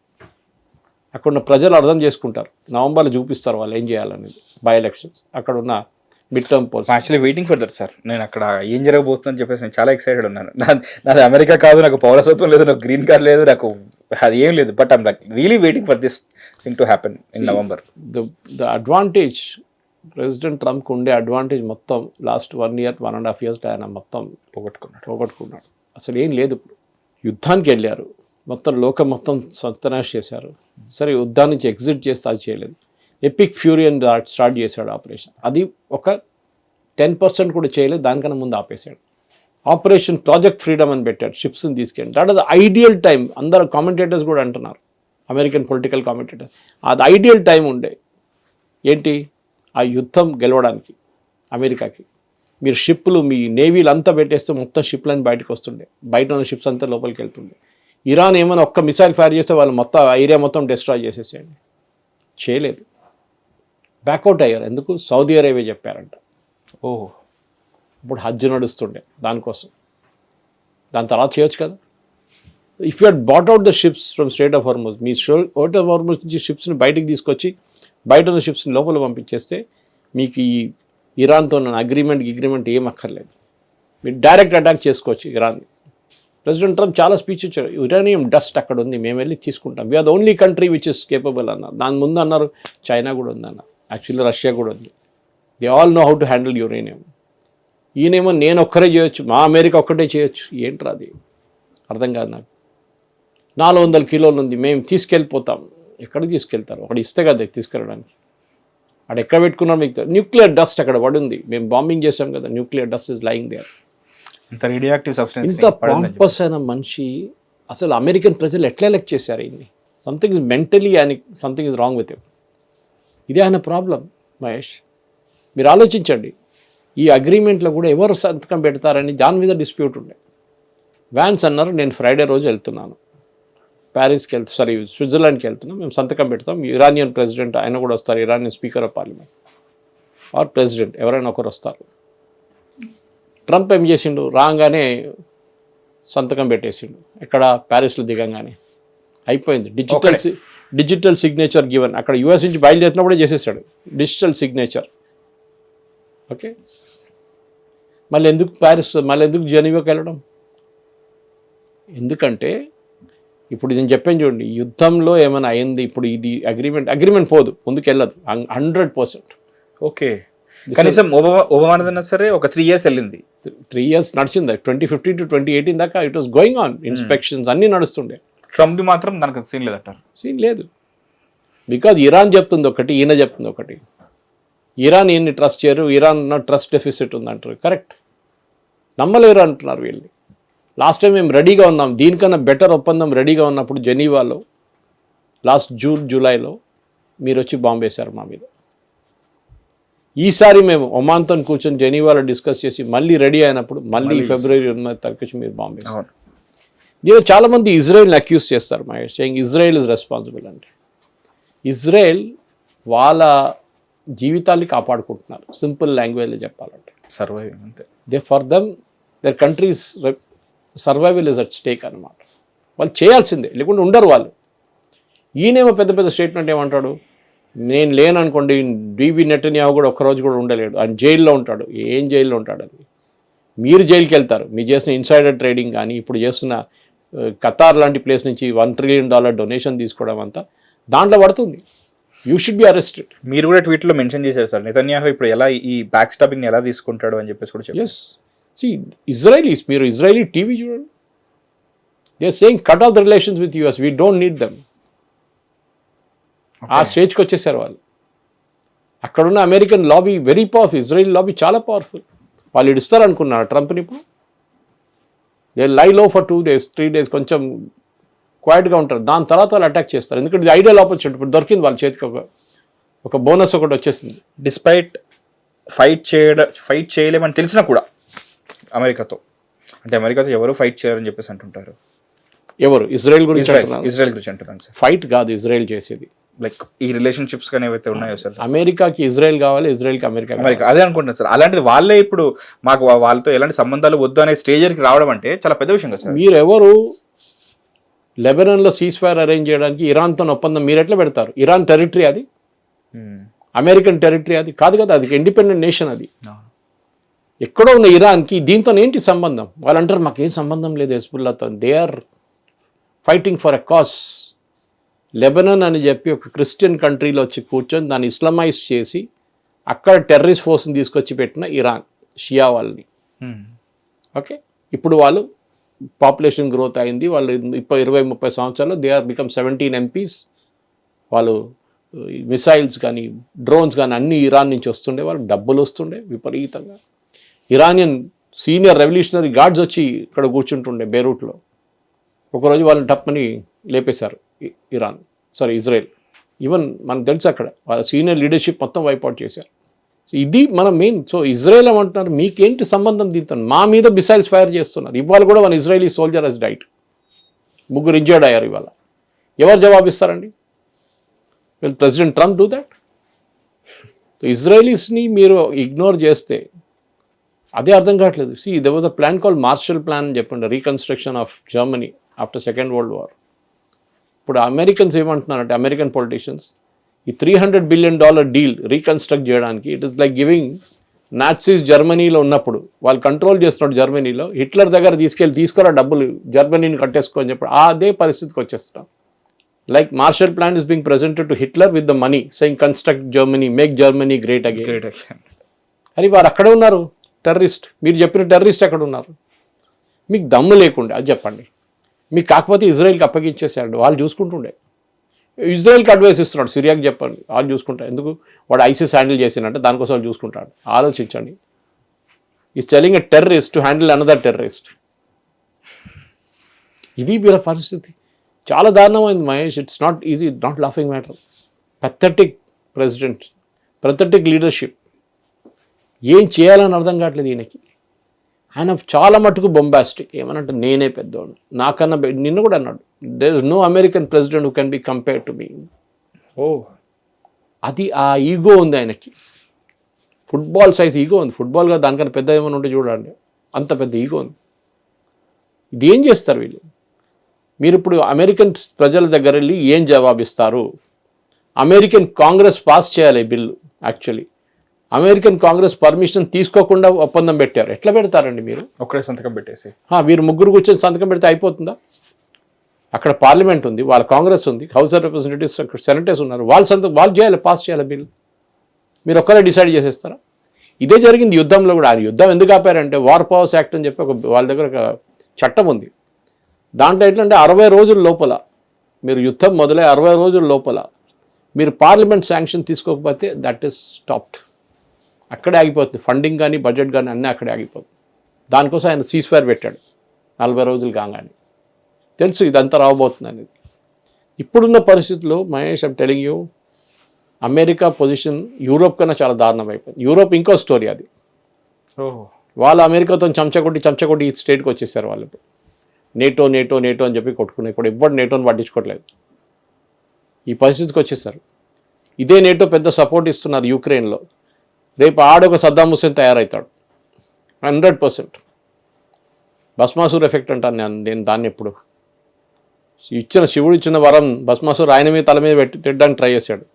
అక్కడ ఉన్న ప్రజలు అర్థం చేసుకుంటారు. నవంబర్లో చూపిస్తారు వాళ్ళు ఏం చేయాలనేది, బై ఎలక్షన్స్, అక్కడ ఉన్న mid term polls. Actually waiting for that sir. నేను అక్కడ ఏం జరగబోతుందని చెప్పేసి నేను చాలా ఎక్సైటెడ్ ఉన్నాను. నాది అమెరికా కాదు, నాకు పౌరసత్వం లేదు, నాకు గ్రీన్ కార్డ్ లేదు, నాకు అది ఏం లేదు. But I'm like really waiting for this thing to happen in November. The advantage president ట్రంప్కి ఉండే అడ్వాంటేజ్ మొత్తం లాస్ట్ 1 year 1.5 years ఆయన మొత్తం పోగొట్టుకున్నాడు. అసలు ఏం లేదు. ఇప్పుడు యుద్ధానికి వెళ్ళారు, మొత్తం లోకం మొత్తం సత్యనాశ చేశారు. సరే యుద్ధం నుంచి ఎగ్జిట్ చేస్తే అది చేయలేదు. ఎపిక్ ఫ్యూరీ అని స్టార్ట్ చేశాడు ఆపరేషన్, అది ఒక 10% కూడా చేయలేదు, దానికన్నా ముందు ఆపేశాడు. ఆపరేషన్ ప్రాజెక్ట్ ఫ్రీడమ్ అని పెట్టాడు, షిప్స్ని తీసుకెళ్ళి. That is the ideal time. అందరు కామెంటేటర్స్ కూడా అంటున్నారు, అమెరికన్ పొలిటికల్ కామెంటేటర్స్, అది ఐడియల్ టైం ఉండే ఏంటి ఆ యుద్ధం గెలవడానికి అమెరికాకి. మీరు షిప్లు, మీ నేవీలు అంతా పెట్టేస్తే మొత్తం షిప్లని బయటకు వస్తుండే, బయట ఉన్న షిప్స్ అంతా లోపలికి వెళ్తుండే. ఇరాన్ ఏమైనా ఒక్క మిసైల్ ఫైర్ చేస్తే వాళ్ళు మొత్తం ఏరియా మొత్తం డిస్ట్రాయ్ చేసేసేయండి. చేయలేదు, బ్యాక్అవుట్ అయ్యారు. ఎందుకు? సౌదీ అరేబియా చెప్పారంట. ఓహో, ఇప్పుడు హజ్ నడుస్తుండే దానికోసం. దాని తర్వాత చేయొచ్చు కదా. If you had brought out the ships from strait of Hormuz, మీ స్ట్రైట్ ఆఫ్ హార్ముజ్ నుంచి షిప్స్ని బయటికి తీసుకొచ్చి బయట ఉన్న షిప్స్ని లోపల పంపించేస్తే మీకు ఈ ఇరాన్తో ఉన్న అగ్రిమెంట్ ఏం అక్కర్లేదు, మీరు డైరెక్ట్ అటాక్ చేసుకోవచ్చు ఇరాన్ని. ప్రెసిడెంట్ ట్రంప్ చాలా స్పీచ్ ఇచ్చారు, యురేనియం డస్ట్ అక్కడ ఉంది, మేము వెళ్ళి తీసుకుంటాం, we're the only country which is capable అన్నారు. దాని ముందు అన్నారు చైనా కూడా ఉందన్నారు, యాక్చువల్లీ రష్యా కూడా ఉంది. They all know how to handle uranium. ఈయనేమో నేను ఒక్కరే చేయొచ్చు, మా అమెరికా ఒక్కటే చేయొచ్చు. ఏంట్రా అది? అర్థం కాదు నాకు. 400 కిలోలు ఉంది, మేము తీసుకెళ్ళిపోతాం. ఎక్కడికి తీసుకెళ్తారు? అక్కడ ఇస్తే కదా తీసుకెళ్ళడానికి. అక్కడ ఎక్కడ పెట్టుకున్నారు మీకు? న్యూక్లియర్ డస్ట్ అక్కడ పడుంది, మేము బాంబింగ్ చేసాం కదా, nuclear dust is lying there. ఇంత రేడియోయాక్టివ్ సబ్స్టెన్స్, ఇంత పాంపస్ అయిన మనిషి అసలు అమెరికన్ ప్రజలు ఎట్లా ఎలెక్ట్ చేశారు ఈయన్ని? Something is mentally and something is wrong with him. ఇదే ఆయన ప్రాబ్లం. మహేష్, మీరు ఆలోచించండి, ఈ అగ్రిమెంట్లో కూడా ఎవరు సంతకం పెడతారని దాని మీద డిస్ప్యూట్ ఉండే. వ్యాన్స్ అన్నారు నేను ఫ్రైడే రోజు వెళ్తున్నాను, ప్యారిస్కి స్విట్జర్లాండ్కి వెళ్తున్నాం, మేము సంతకం పెడతాం, ఇరానియన్ ప్రెసిడెంట్ ఆయన కూడా వస్తారు, Iranian speaker of parliament or president ఎవరైనా ఒకరు వస్తారు. ట్రంప్ ఏం చేసిండు? రాగానే సంతకం పెట్టేసిండు. ఎక్కడ? ప్యారిస్లో దిగంగానే అయిపోయింది. Digital signature given. అక్కడ యూఎస్ నుంచి బయలుదేరినప్పుడే చేసేసాడు డిజిటల్ సిగ్నేచర్. ఓకే, మళ్ళీ ఎందుకు ప్యారిస్, మళ్ళీ ఎందుకు జెనీవాకి వెళ్ళడం? ఎందుకంటే ఇప్పుడు నేను చెప్పాను చూడండి, యుద్ధంలో ఏమైనా అయింది, ఇప్పుడు ఇది అగ్రిమెంట్ పోదు, ముందుకు వెళ్ళదు 100%. ఓకే, కనీసం ఒబామా సరే ఒక 3 years వెళ్ళింది, 3 years నడిచింది. 2015 to 2018 దాకా it was going on, inspections అన్నీ నడుస్తుండే. ట్రంప్ది మాత్రం దానికి సీన్ లేదంటారు. సీన్ లేదు, బికాజ్ ఇరాన్ చెప్తుంది ఒకటి, ఈయన చెప్తుంది ఒకటి. ఇరాన్ ఈయన్ని ట్రస్ట్ చేయరు, ఇరాన్ ట్రస్ట్ డెఫిసిట్ ఉందంటారు. కరెక్ట్, నమ్మలేరు అంటున్నారు వీళ్ళు. లాస్ట్ టైం మేము రెడీగా ఉన్నాం, దీనికన్నా బెటర్ ఒప్పందం రెడీగా ఉన్నప్పుడు జెనీవాలో లాస్ట్ జూలైలో మీరు వచ్చి బాంబు వేశారు మా మీద. ఈసారి మేము ఒమాన్తో కూర్చొని జెనీవాలో డిస్కస్ చేసి మళ్ళీ రెడీ అయినప్పుడు మళ్ళీ ఫిబ్రవరి 29 మీరు బాంబ్ వేస్తారు. అవును. దీనిలో చాలామంది ఇజ్రాయెల్ని అక్యూజ్ చేస్తారు Mahesh, saying Israel is responsible అంటే. ఇజ్రాయెల్ వాళ్ళ జీవితాల్ని కాపాడుకుంటున్నారు, సింపుల్ లాంగ్వేజ్లో చెప్పాలంటే. సర్వైవింగ్ అంతే. For them their countries survival is at stake అనమాట. వాళ్ళు చేయాల్సిందే, లేకుంటే ఉండరు వాళ్ళు. ఈయనేమో పెద్ద పెద్ద స్టేట్మెంట్ ఏమంటాడు, నేను లేననుకోండి డీబీ నెటన్యాహు కూడా ఒక్కరోజు కూడా ఉండలేడు, ఆయన జైల్లో ఉంటాడు. ఏం జైల్లో ఉంటాడని? మీరు జైలుకి వెళ్తారు, మీరు చేసిన ఇన్సైడర్ ట్రేడింగ్ కానీ ఇప్పుడు చేస్తున్న ఖతార్ లాంటి ప్లేస్ నుంచి $1 trillion డొనేషన్ తీసుకోవడం అంతా దాంట్లో పడుతుంది. You should be arrested. మీరు కూడా ట్వీట్లో మెన్షన్ చేశారు సార్, నెతన్యాహు ఇప్పుడు ఎలా ఈ బ్యాక్ స్టాపింగ్ ఎలా తీసుకుంటాడు అని చెప్పేసి కూడా చెప్పారు. ఎస్, సి ఇజ్రాయలీస్, మీరు ఇజ్రాయలీ టీవీ చూడండి, they are saying cut off the relations with US, we don't need them. ఆ స్టేజ్కి వచ్చేసారు వాళ్ళు. అక్కడున్న American lobby very powerful, Israel lobby చాలా పవర్ఫుల్. వాళ్ళు ఇడుస్తారు అనుకున్నారు ట్రంప్ని. ఇప్పుడు దే లై లో ఫర్ 2 days 3 days కొంచెం క్వైట్గా ఉంటారు, దాని తర్వాత వాళ్ళు అటాక్ చేస్తారు. ఎందుకంటే ఇది ఐడియల్ ఆపర్చునిటీ ఇప్పుడు దొరికింది వాళ్ళ చేతికి, ఒక బోనస్ ఒకటి వచ్చేసింది. డిస్పైట్ ఫైట్ చేయలేమని తెలిసినా కూడా అమెరికాతో, అంటే అమెరికాతో ఎవరు ఫైట్ చేయరని చెప్పేసి అంటుంటారు. ఎవరు? ఇజ్రాయెల్ గురించి ఇజ్రాయెల్ గురించి అంటున్నాను సార్. ఫైట్ కాదు ఇజ్రాయెల్ చేసేది. లైక్ ఈ రిలేషన్షిప్స్ కానీ ఏవైతే ఉన్నాయో సార్, అమెరికాకి ఇజ్రాయెల్ కావాలి, ఇజ్రాయెల్కి అమెరికా. అదే అనుకుంటున్నాను సార్. అలాంటిది వాళ్ళే ఇప్పుడు మాకు వాళ్ళతో ఎలాంటి సంబంధాలు వద్దు అనే స్టేజ్కి రావడం అంటే చాలా పెద్ద విషయం కదా సార్. మీరు ఎవరు లెబనాన్లో సీజ్ ఫైర్ అరేంజ్ చేయడానికి ఇరాన్తో ఒప్పందం మీరు ఎట్లా పెడతారు? ఇరాన్ టెరిటరీ అది, అమెరికన్ టెరిటరీ అది కాదు కదా, అది ఇండిపెండెంట్ నేషన్. అది ఎక్కడో ఉన్న ఇరాన్కి దీంతో ఏంటి సంబంధం? వాళ్ళు అంటారు మాకేం సంబంధం లేదు హెజ్బుల్లాతో. They are fighting for a cause. Lebanon అని చెప్పి ఒక క్రిస్టియన్ కంట్రీలో వచ్చి కూర్చొని దాన్ని ఇస్లామైజ్ చేసి అక్కడ టెర్రరిస్ట్ ఫోర్స్ని తీసుకొచ్చి పెట్టిన ఇరాన్ షియా వాళ్ళని. ఓకే, ఇప్పుడు వాళ్ళు పాపులేషన్ గ్రోత్ అయింది, వాళ్ళు 20-30 సంవత్సరాల్లో దే ఆర్ బికమ్ 17 MPs. వాళ్ళు మిసైల్స్ కానీ డ్రోన్స్ కానీ అన్నీ ఇరాన్ నుంచి వస్తుండే, వాళ్ళకి డబ్బులు వస్తుండే విపరీతంగా. ఇరానియన్ సీనియర్ రెవల్యూషనరీ గార్డ్స్ వచ్చి ఇక్కడ కూర్చుంటుండే బేరూట్లో. ఒకరోజు వాళ్ళని టప్పని లేపేశారు ఇజ్రాయెల్. ఈవెన్ మనకు తెలుసు అక్కడ వాళ్ళ సీనియర్ లీడర్షిప్ మొత్తం వైపౌట్ చేశారు. సో ఇది మన మెయిన్. సో ఇజ్రాయెల్ ఏమంటున్నారు, మీకేంటి సంబంధం దీంతో? మా మీద మిసైల్స్ ఫైర్ చేస్తున్నారు. ఇవాళ కూడా మన Israeli soldier has died, 3 injured అయ్యారు ఇవాళ. ఎవరు జవాబిస్తారండి? Will president Trump do that? So ఇజ్రాయలీస్ని మీరు ఇగ్నోర్ చేస్తే అదే అర్థం కావట్లేదు. See there was a plan call Marshall plan అని చెప్పండి, reconstruction of Germany after second world war. ఇప్పుడు అమెరికన్స్ ఏమంటున్నారంటే, అమెరికన్ పొలిటీషియన్స్, ఈ $300 billion డీల్ రీకన్స్ట్రక్ట్ చేయడానికి it is like giving Nazis జర్మనీలో ఉన్నప్పుడు వాళ్ళు కంట్రోల్ చేస్తున్నాడు జర్మనీలో, హిట్లర్ దగ్గర తీసుకురా డబ్బులు జర్మనీని కట్టేసుకో అని చెప్పి అదే పరిస్థితికి వచ్చేస్తున్నాం. Like Marshall plan is being presented to Hitler with the money, saying construct Germany, make Germany great again. అని వారు అక్కడే ఉన్నారు టెర్రరిస్ట్. మీరు చెప్పిన టెర్రరిస్ట్ ఎక్కడ ఉన్నారు? మీకు దమ్ము లేకుండా అది చెప్పండి. మీకు కాకపోతే ఇజ్రాయెల్కి అప్పగించేసాడు, వాళ్ళు చూసుకుంటుండే. ఇజ్రాయెల్కి అడ్వైస్ ఇస్తున్నాడు, సిరియాకి చెప్పండి వాళ్ళు చూసుకుంటారు. ఎందుకు? వాడు ఐసిస్ హ్యాండిల్ చేసినంటే దానికోసం వాళ్ళు చూసుకుంటాడు. ఆలోచించండి. Is telling a terrorist to handle another terrorist. ఇది వీళ్ళ పరిస్థితి. చాలా దారుణమైంది Mahesh. It's not easy, not laughing matter. Pathetic president, pathetic leadership. ఏం చేయాలని అర్థం కావట్లేదు ఈయనకి. ఆయన చాలా మటుకు బొంబాస్టిక్. ఏమనంటే నేనే పెద్దవాడు, నాకన్నా నిన్ను కూడా అన్నాడు, there is no American president who can be compared to me. అది ఆ ఈగో ఉంది ఆయనకి. ఫుట్బాల్ సైజ్ ఈగో ఉంది. ఫుట్బాల్గా దానికన్నా పెద్ద ఏమైనా ఉంటే చూడండి, అంత పెద్ద ఈగో ఉంది. ఇది ఏం చేస్తారు వీళ్ళు? మీరు ఇప్పుడు అమెరికన్ ప్రజల దగ్గర వెళ్ళి ఏం జవాబిస్తారు? అమెరికన్ కాంగ్రెస్ పాస్ చేయాలి bill. Actually American Congress permission తీసుకోకుండా ఒప్పందం పెట్టారు. ఎట్లా పెడతారండి మీరు? ఒక్కడే సంతకం పెట్టేసి మీరు ముగ్గురు కూర్చొని సంతకం పెడితే అయిపోతుందా? అక్కడ పార్లమెంట్ ఉంది, వాళ్ళ కాంగ్రెస్ ఉంది, హౌస్ ఆఫ్ రిప్రజెంటేటివ్స్, అక్కడ సెనేటర్స్ ఉన్నారు, వాళ్ళు చేయాలి, పాస్ చేయాలి బిల్. మీరు ఒక్కరే డిసైడ్ చేసేస్తారా? ఇదే జరిగింది యుద్ధంలో కూడా. ఆ యుద్ధం ఎందుకు ఆపారంటే వార్ పవర్స్ యాక్ట్ అని చెప్పి వాళ్ళ దగ్గర ఒక చట్టం ఉంది. దాంట్లో ఎట్లంటే 60 రోజుల లోపల, మీరు యుద్ధం మొదలై 60 రోజుల లోపల మీరు పార్లమెంట్ శాంక్షన్ తీసుకోకపోతే దట్ ఈస్ స్టాప్డ్. అక్కడే ఆగిపోతుంది. ఫండింగ్ కానీ బడ్జెట్ కానీ అన్నీ అక్కడే ఆగిపోతుంది. దానికోసం ఆయన సీజ్ ఫైర్ పెట్టాడు 40 రోజులు కాగానే. తెలుసు ఇదంతా రాబోతుంది అనేది. ఇప్పుడున్న పరిస్థితుల్లో Mahesh, I'm telling you, America position Europe కన్నా చాలా దారుణం అయిపోయింది. యూరోప్ ఇంకో స్టోరీ అది. ఓహో. వాళ్ళు అమెరికాతో చంచకొట్టి ఈ స్టేట్కి వచ్చేసారు వాళ్ళు. నేటో నేటో నేటో అని చెప్పి కొట్టుకున్నారు. ఇప్పుడు ఎవ్వరు నేటోని పట్టించుకోవట్లేదు. ఈ పరిస్థితికి వచ్చేసారు. ఇదే నేటో పెద్ద సపోర్ట్ ఇస్తున్నారు యూక్రెయిన్లో. రేపు ఆడొక సద్దాం హుస్సేన్ తయారవుతాడు 100%. భస్మాసుర్ ఎఫెక్ట్ అంటాను నేను దాన్ని. ఎప్పుడు శివుడు ఇచ్చిన వరం భస్మాసుర్ ఆయన మీద తల మీద పెట్టి తిట్టడానికి ట్రై చేశాడు.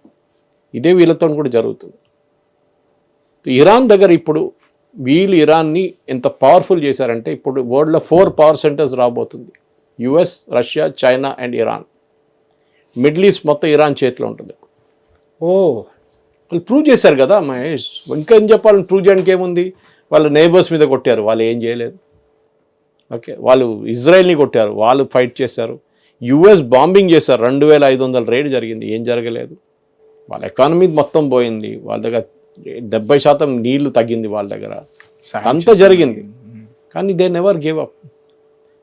ఇదే వీళ్ళతో కూడా జరుగుతుంది. ఇరాన్ దగ్గర ఇప్పుడు వీళ్ళు ఇరాన్ని ఎంత పవర్ఫుల్ చేశారంటే ఇప్పుడు వరల్డ్లో 4 పవర్ సెంటర్స్ రాబోతుంది. US, Russia, China and Iran. Middle east మొత్తం ఇరాన్ చేతిలో ఉంటుంది. ఓ, వాళ్ళు ప్రూవ్ చేశారు కదా మహేష్. ఇంకా ఏం చెప్పాలని ప్రూవ్ చేయడానికి ఏముంది? వాళ్ళ నైబర్స్ మీద కొట్టారు, వాళ్ళు ఏం చేయలేదు. ఓకే, వాళ్ళు ఇజ్రాయెల్ని కొట్టారు, వాళ్ళు ఫైట్ చేశారు. యుఎస్ బాంబింగ్ చేశారు, 2500 రేడ్ జరిగింది, ఏం జరగలేదు. వాళ్ళ ఎకానమీ మొత్తం పోయింది. వాళ్ళ దగ్గర 70% నీళ్లు తగ్గింది వాళ్ళ దగ్గర. అంతా జరిగింది. కానీ they never gave up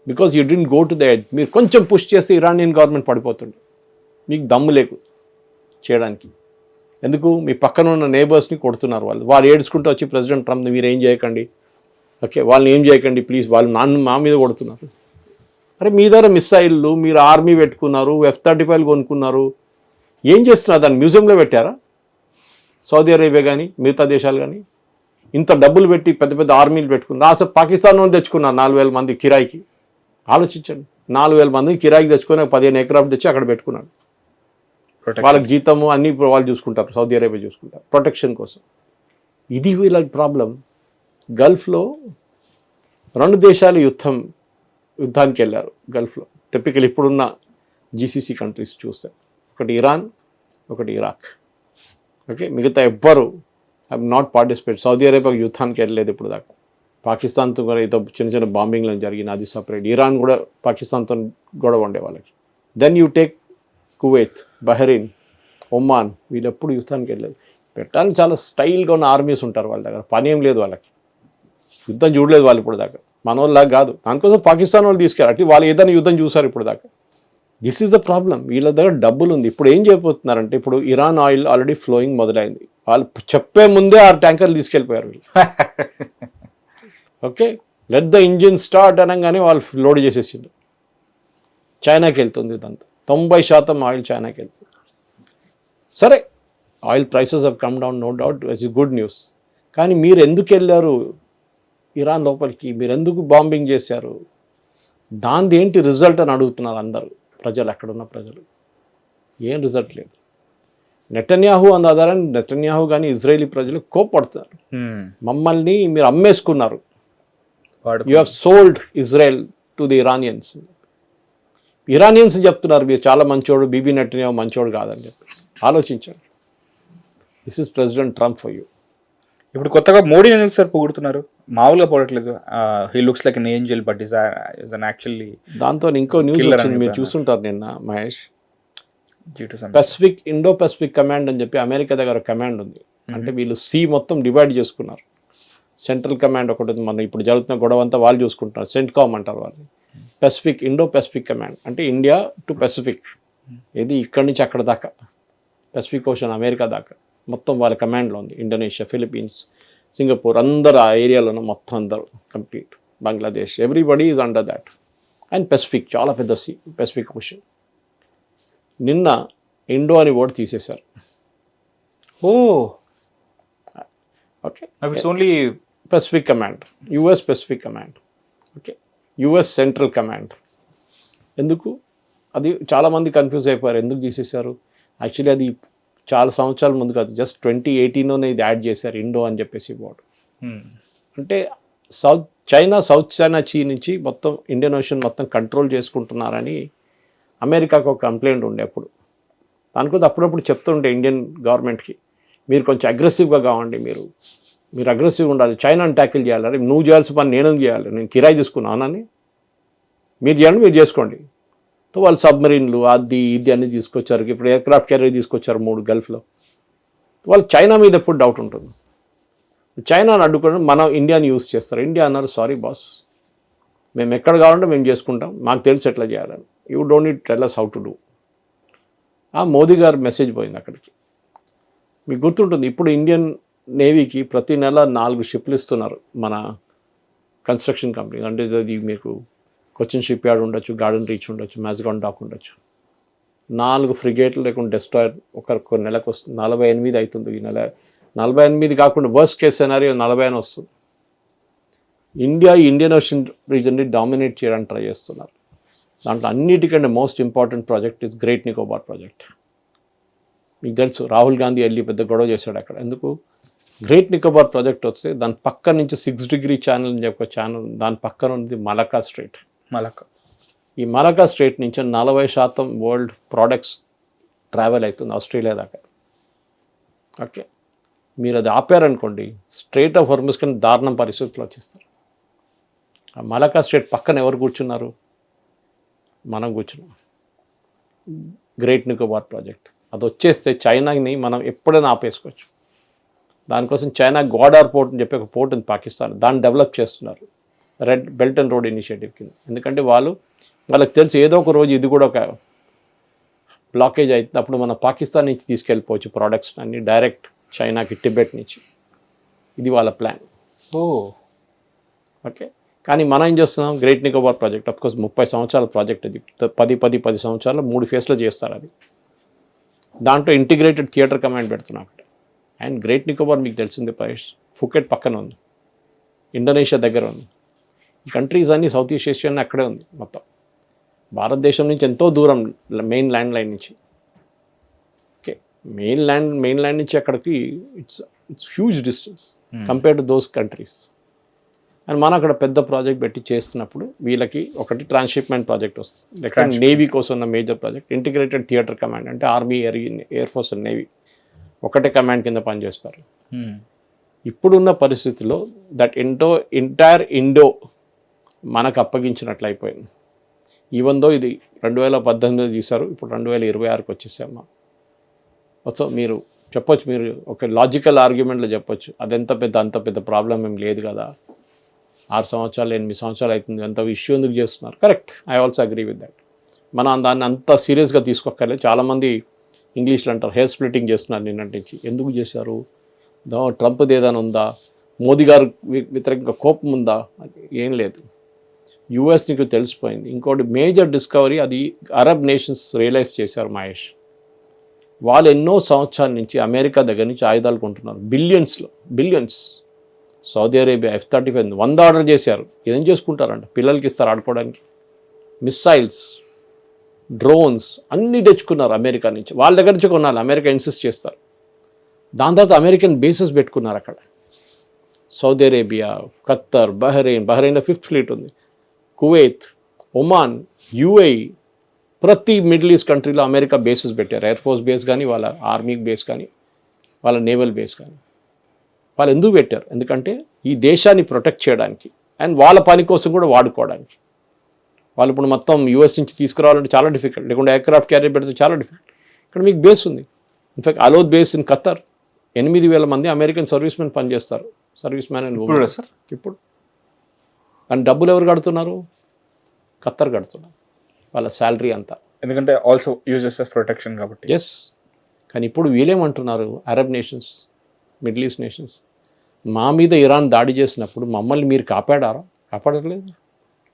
because you didn't go to the end. మీరు కొంచెం పుష్ చేస్తే ఇరానియన్ గవర్నమెంట్ పడిపోతుంది. మీకు దమ్ము లేకు చేయడానికి. ఎందుకు? మీ పక్కన ఉన్న నేబర్స్ని కొడుతున్నారు వాళ్ళు ఏడ్చుకుంటూ వచ్చి ప్రెసిడెంట్ ట్రంప్ మీరు ఏం చేయకండి, ఓకే వాళ్ళని ఏం చేయకండి ప్లీజ్, వాళ్ళు మా మీద కొడుతున్నారు. అరే మీ దగ్గర మిస్సైళ్ళు, మీరు ఆర్మీ పెట్టుకున్నారు, F-35 కొనుక్కున్నారు, ఏం చేస్తున్నారు? దాన్ని మ్యూజియంలో పెట్టారా? సౌదీ అరేబియా కానీ మిగతా దేశాలు కానీ ఇంత డబ్బులు పెట్టి పెద్ద పెద్ద ఆర్మీలు పెట్టుకున్నారు. అసలు పాకిస్తాన్ నుండి తెచ్చుకున్నారు 4000 మంది కిరాయికి. ఆలోచించండి, 4000 మందిని కిరాయికి తెచ్చుకొని 15 ఎకరాలు తెచ్చి అక్కడ పెట్టుకున్నాడు. వాళ్ళకి జీతము అన్ని వాళ్ళు చూసుకుంటారు, సౌదీ అరేబియా చూసుకుంటారు ప్రొటెక్షన్ కోసం. ఇది వీళ్ళ ప్రాబ్లం. గల్ఫ్లో 2 దేశాలు యుద్ధానికి వెళ్ళారు గల్ఫ్లో. టిపికల్ ఇప్పుడున్న GCC కంట్రీస్ చూస్తే ఒకటి ఇరాన్, ఒకటి ఇరాక్. ఓకే, మిగతా ఎవ్వరు have not participate. Saudi Arabia యుద్ధానికి వెళ్ళలేదు ఇప్పుడు దాకా. పాకిస్తాన్తో కూడా ఏదో చిన్న చిన్న బాంబింగ్లు జరిగిన అది సపరేట్. ఇరాన్ కూడా పాకిస్తాన్తో గొడవ ఉండే వాళ్ళకి. Then you take Kuwait, Bahrain, Oman, వీళ్ళు ఎప్పుడు యుద్ధానికి వెళ్ళలేదు. పెట్టడానికి చాలా స్టైల్గా ఉన్న ఆర్మీస్ ఉంటారు వాళ్ళ దగ్గర, పని ఏం లేదు వాళ్ళకి. యుద్ధం చూడలేదు వాళ్ళు ఇప్పుడు దాకా, మన వాళ్ళలాగా కాదు. దానికోసం పాకిస్తాన్ వాళ్ళు తీసుకెళ్ళారు. అంటే వాళ్ళు ఏదైనా యుద్ధం చూసారు ఇప్పుడు దాకా. This is the problem. వీళ్ళ దగ్గర డబ్బులు ఉంది. ఇప్పుడు ఏం చేయబోతున్నారంటే ఇప్పుడు ఇరాన్ ఆయిల్ ఆల్రెడీ ఫ్లోయింగ్ మొదలైంది. వాళ్ళు చెప్పే ముందే 6 ట్యాంకర్లు తీసుకెళ్ళిపోయారు వీళ్ళు. Okay, let the engine start అనగానే వాళ్ళు లోడ్ చేసేసిండు. చైనాకి వెళ్తుంది ఇదంతా. 90% ఆయిల్ చైనాకి వెళ్తుంది. సరే, oil prices have come down, no doubt, it's good news. కానీ మీరు ఎందుకు వెళ్ళారు ఇరాన్ లోపలికి? మీరు ఎందుకు బాంబింగ్ చేశారు? దానిది ఏంటి రిజల్ట్ అని అడుగుతున్నారు అందరూ ప్రజలు, అక్కడున్న ప్రజలు. ఏం రిజల్ట్ లేదు. నెతన్యాహు అన్న ఆధారాన్ని నెతన్యాహు కానీ ఇజ్రాయేలీ ప్రజలు కోప్పడుతున్నారు. మమ్మల్ని మీరు అమ్మేసుకున్నారు, you have sold Israel to the Iranians. Iranians చెప్తున్నారు మీరు చాలా మంచోడు, బీబీ నెతన్యాహు మంచోడు కాదని చెప్పి. ఆలోచించండి. This is president Trump for you. ఇప్పుడు కొత్తగా మోడీని ఎందుకు సార్ పొగుడుతున్నారు? మామూలుగా పొగట్లేదు. He looks like an angel but is an actually. దాంతో ఇంకో న్యూస్ వచ్చింది, మీరు చూసుంటారు నిన్న మహేష్. ఇండో పెసిఫిక్ కమాండ్ అని చెప్పి అమెరికా దగ్గర కమాండ్ ఉంది. అంటే వీళ్ళు మొత్తం డివైడ్ చేసుకున్నారు. సెంట్రల్ కమాండ్ ఒకటి ఉంది. మనం ఇప్పుడు జరుగుతున్న గొడవ అంతా వాళ్ళు చూసుకుంటున్నారు. సెంట్కామ్ అంటారు వాళ్ళు. ఇండో పెసిఫిక్ కమాండ్ అంటే ఇండియా టు పెసిఫిక్. ఇది ఇక్కడి నుంచి అక్కడ దాకా, పెసిఫిక్ ఓషన్ అమెరికా దాకా మొత్తం వాళ్ళ కమాండ్లో ఉంది. ఇండోనేషియా, ఫిలిప్పీన్స్, సింగపూర్ అందరు ఆ ఏరియాలోనూ మొత్తం అందరూ complete. Bangladesh, everybody is under that. And Pacific చాలా పెద్ద పెసిఫిక్ ఓషన్. నిన్న ఇండో అని వర్డ్ తీసేశారు. Oh, okay, it's only Pacific command, US Pacific command. Okay, US central command. ఎందుకు? అది చాలామంది కన్ఫ్యూజ్ అయిపోయారు ఎందుకు తీసేశారు. యాక్చువల్లీ అది చాలా సంవత్సరాల ముందు కాదు, జస్ట్ 2018లోనే ఇది యాడ్ చేశారు ఇండో అని చెప్పేసి వర్డ్. అంటే సౌత్ చైనా సీ నుంచి మొత్తం ఇండియన్ ఓషన్ మొత్తం కంట్రోల్ చేసుకుంటున్నారని అమెరికాకు ఒక కంప్లైంట్ ఉండే అప్పుడు. దానికోసం అప్పుడప్పుడు చెప్తుండే ఇండియన్ గవర్నమెంట్కి, మీరు కొంచెం అగ్రెసివ్గా కావండి, మీరు అగ్రెసివ్గా ఉండాలి, చైనాని ట్యాకిల్ చేయాలి. నువ్వు చేయాల్సిన పని నేను చేయాలి, నేను కిరాయి తీసుకున్నానని మీరు చేయండి, మీరు చేసుకోండి. సో వాళ్ళు సబ్మరీన్లు అది ఇది అన్నీ తీసుకొచ్చారు. ఇప్పుడు ఎయిర్క్రాఫ్ట్ క్యారియర్ తీసుకొచ్చారు 3 గల్ఫ్లో. వాళ్ళు చైనా మీద ఎప్పుడు డౌట్ ఉంటుంది. చైనాని అడ్డుకోవడం మనం ఇండియాని యూజ్ చేస్తారు. ఇండియా అన్నారు, సారీ బాస్, మేము ఎక్కడ కావాలంటే మేము చేసుకుంటాం, మాకు తెలిసి ఎట్లా చేయాలని. You don't need tell us how to do. Modi గారు మెసేజ్ పోయింది అక్కడికి. మీకు గుర్తుంటుంది ఇప్పుడు ఇండియన్ నేవీకి ప్రతి నెల 4 షిప్లు ఇస్తున్నారు మన కన్స్ట్రక్షన్ కంపెనీ. అంటే అది మీకు కొచ్చిన్ షిప్ యార్డ్ ఉండొచ్చు, గార్డెన్ రీచ్ ఉండొచ్చు, మ్యాజ్గాన్ డాక్ ఉండొచ్చు. 4 ఫ్రిగేట్లు లేకుండా డెస్ట్రాయర్ ఒక నెలకు వస్తుంది. 48 అవుతుంది ఈ నెల. 48 కాకుండా వర్స్ట్ కేస్ సినారియో 40 అని వస్తుంది. ఇండియన్ ఓషన్ రీజన్ని డామినేట్ చేయడానికి ట్రై చేస్తున్నారు. దాంట్లో అన్నిటికంటే most important project is great Nicobar project. మీకు తెలుసు రాహుల్ గాంధీ వెళ్ళి పెద్ద గొడవ చేశాడు అక్కడ. ఎందుకు? గ్రేట్ నికోబార్ ప్రాజెక్ట్ వస్తే దాని పక్క నుంచి 6 డిగ్రీ ఛానల్ అని చెప్పి ఛానల్, దాని పక్కన ఉంది మలకా స్ట్రైట్. ఈ మలకా స్ట్రైట్ నుంచి 40% వరల్డ్ ప్రోడక్ట్స్ ట్రావెల్ అవుతుంది ఆస్ట్రేలియా దాకా. ఓకే, మీరు అది ఆపారనుకోండి స్ట్రైట్ ఆఫ్ హార్మస్ కానీ దారుణం పరిస్థితుల్లో వచ్చేస్తారు. ఆ మలకా స్ట్రైట్ పక్కన ఎవరు కూర్చున్నారు? మనం కూర్చున్నాం. గ్రేట్ నికోబార్ ప్రాజెక్ట్ అది వచ్చేస్తే చైనాని మనం ఎప్పుడైనా ఆపేసుకోవచ్చు. దానికోసం చైనా గ్వాడార్ పోర్ట్ అని చెప్పి ఒక పోర్ట్ ఉంది పాకిస్తాన్, దాన్ని డెవలప్ చేస్తున్నారు red belt and road initiative కింద. ఎందుకంటే వాళ్ళకి తెలిసి ఏదో ఒక రోజు ఇది కూడా ఒక బ్లాకేజ్ అవుతుంది, అప్పుడు మన పాకిస్తాన్ నుంచి తీసుకెళ్ళిపోవచ్చు ప్రోడక్ట్స్ అన్ని డైరెక్ట్ చైనాకి, టిబెట్ నుంచి. ఇది వాళ్ళ ప్లాన్. ఓకే, కానీ మనం ఏం చేస్తున్నాం? గ్రేట్ నికోబార్ ప్రాజెక్ట్ అఫ్కోర్స్ 30 సంవత్సరాల ప్రాజెక్ట్. అది 10 సంవత్సరాలు 3 ఫేజ్లో చేస్తారు. అది దాంట్లో ఇంటిగ్రేటెడ్ థియేటర్ కమాండ్ పెడుతున్నాం అక్కడ. అండ్ గ్రేట్ నికోబార్ మీకు తెలిసింది ప్రైస్ ఫుకెట్ పక్కన ఉంది, ఇండోనేషియా దగ్గర ఉంది. ఈ కంట్రీస్ అన్నీ సౌత్ ఈస్ట్ ఏషియా అక్కడే ఉంది మొత్తం. భారతదేశం నుంచి ఎంతో దూరం మెయిన్ ల్యాండ్ లైన్ నుంచి. ఓకే, మెయిన్ ల్యాండ్ నుంచి అక్కడికి it's huge distance compare to those countries. And మనం అక్కడ పెద్ద ప్రాజెక్ట్ పెట్టి చేస్తున్నప్పుడు వీళ్ళకి ఒకటి ట్రాన్స్షిప్మెంట్ ప్రాజెక్ట్ వస్తుంది. లేకపోతే నేవీ కోసం ఉన్న major project integrated theatre command, అంటే army, air force and navy ఒకటే కమాండ్ కింద పనిచేస్తారు. ఇప్పుడున్న పరిస్థితిలో దట్ ఎంటైర్ ఇండో మనకు అప్పగించినట్లు అయిపోయింది. ఈవెన్ దో ఇది 2018 తీశారు, ఇప్పుడు 2026కి వచ్చేసాము. సో మీరు చెప్పొచ్చు, మీరు ఒక లాజికల్ ఆర్గ్యుమెంట్లో చెప్పొచ్చు అంత పెద్ద ప్రాబ్లం ఏం లేదు కదా, 6 సంవత్సరాలు 8 సంవత్సరాలు అవుతుంది, అంత ఇష్యూ ఎందుకు చేస్తున్నారు? Correct, I also agree with that. మనం దాన్ని అంత సీరియస్గా తీసుకోక్కర్లేదు. చాలామంది ఇంగ్లీష్లో అంటారు హెయిర్ స్ప్లిట్టింగ్ చేస్తున్నారు నిన్నటి నుంచి. ఎందుకు చేశారు? ట్రంప్ది ఏదైనా ఉందా? మోదీ గారు వ్యతిరేకంగా కోపం ఉందా? ఏం లేదు. యుఎస్ నీకు తెలిసిపోయింది. ఇంకోటి మేజర్ డిస్కవరీ, అది అరబ్ నేషన్స్ రియలైజ్ చేశారు మహేష్. వాళ్ళు ఎన్నో సంవత్సరాల నుంచి అమెరికా దగ్గర నుంచి ఆయుధాలు కొంటున్నారు, billions. Saudi Arabia F-35 100 order చేశారు. ఏం చేసుకుంటారంట? పిల్లలకి ఇస్తారు ఆడుకోవడానికి. మిస్సైల్స్, డ్రోన్స్ అన్నీ తెచ్చుకున్నారు అమెరికా నుంచి. వాళ్ళ దగ్గర నుంచి కొనాలి, అమెరికా ఇన్సిస్ట్ చేస్తారు. దాని తర్వాత అమెరికన్ బేసెస్ పెట్టుకున్నారు అక్కడ. సౌదీ అరేబియా, ఖత్తర్, బహ్రెయిన్లో 5th ఫ్లీట్ ఉంది, కువైత్, ఒమాన్, UAE, ప్రతి మిడిల్ ఈస్ట్ కంట్రీలో అమెరికా బేసెస్ పెట్టారు. ఎయిర్ ఫోర్స్ బేస్ కానీ, వాళ్ళ ఆర్మీ బేస్ కానీ, వాళ్ళ నేవల్ బేస్ కానీ. వాళ్ళు ఎందుకు పెట్టారు? ఎందుకంటే ఈ దేశాన్ని ప్రొటెక్ట్ చేయడానికి అండ్ వాళ్ళ పని కోసం కూడా వాడుకోవడానికి. వాళ్ళు ఇప్పుడు మొత్తం US నుంచి తీసుకురావాలంటే చాలా డిఫికల్ట్, లేకుంటే ఎయిర్క్రాఫ్ట్ క్యారియర్ పెడితే చాలా డిఫికల్ట్. ఇక్కడ మీకు బేస్ ఉంది. In fact Al Udeid base in Qatar 8,000 మంది అమెరికన్ సర్వీస్ మెన్ పనిచేస్తారు. Service man and women sir. ఇప్పుడు అండ్ డబ్బులు ఎవరు కడుతున్నారు? ఖత్తర్ కడుతున్నారు వాళ్ళ శాలరీ అంతా. ఎందుకంటే ఆల్సో యూజెస్ ప్రొటెక్షన్ కాబట్టి. ఎస్, కానీ ఇప్పుడు వీళ్ళేమంటున్నారు? Arab nations, middle east nations, మా మీద ఇరాన్ దాడి చేసినప్పుడు మమ్మల్ని మీరు కాపాడలేదు.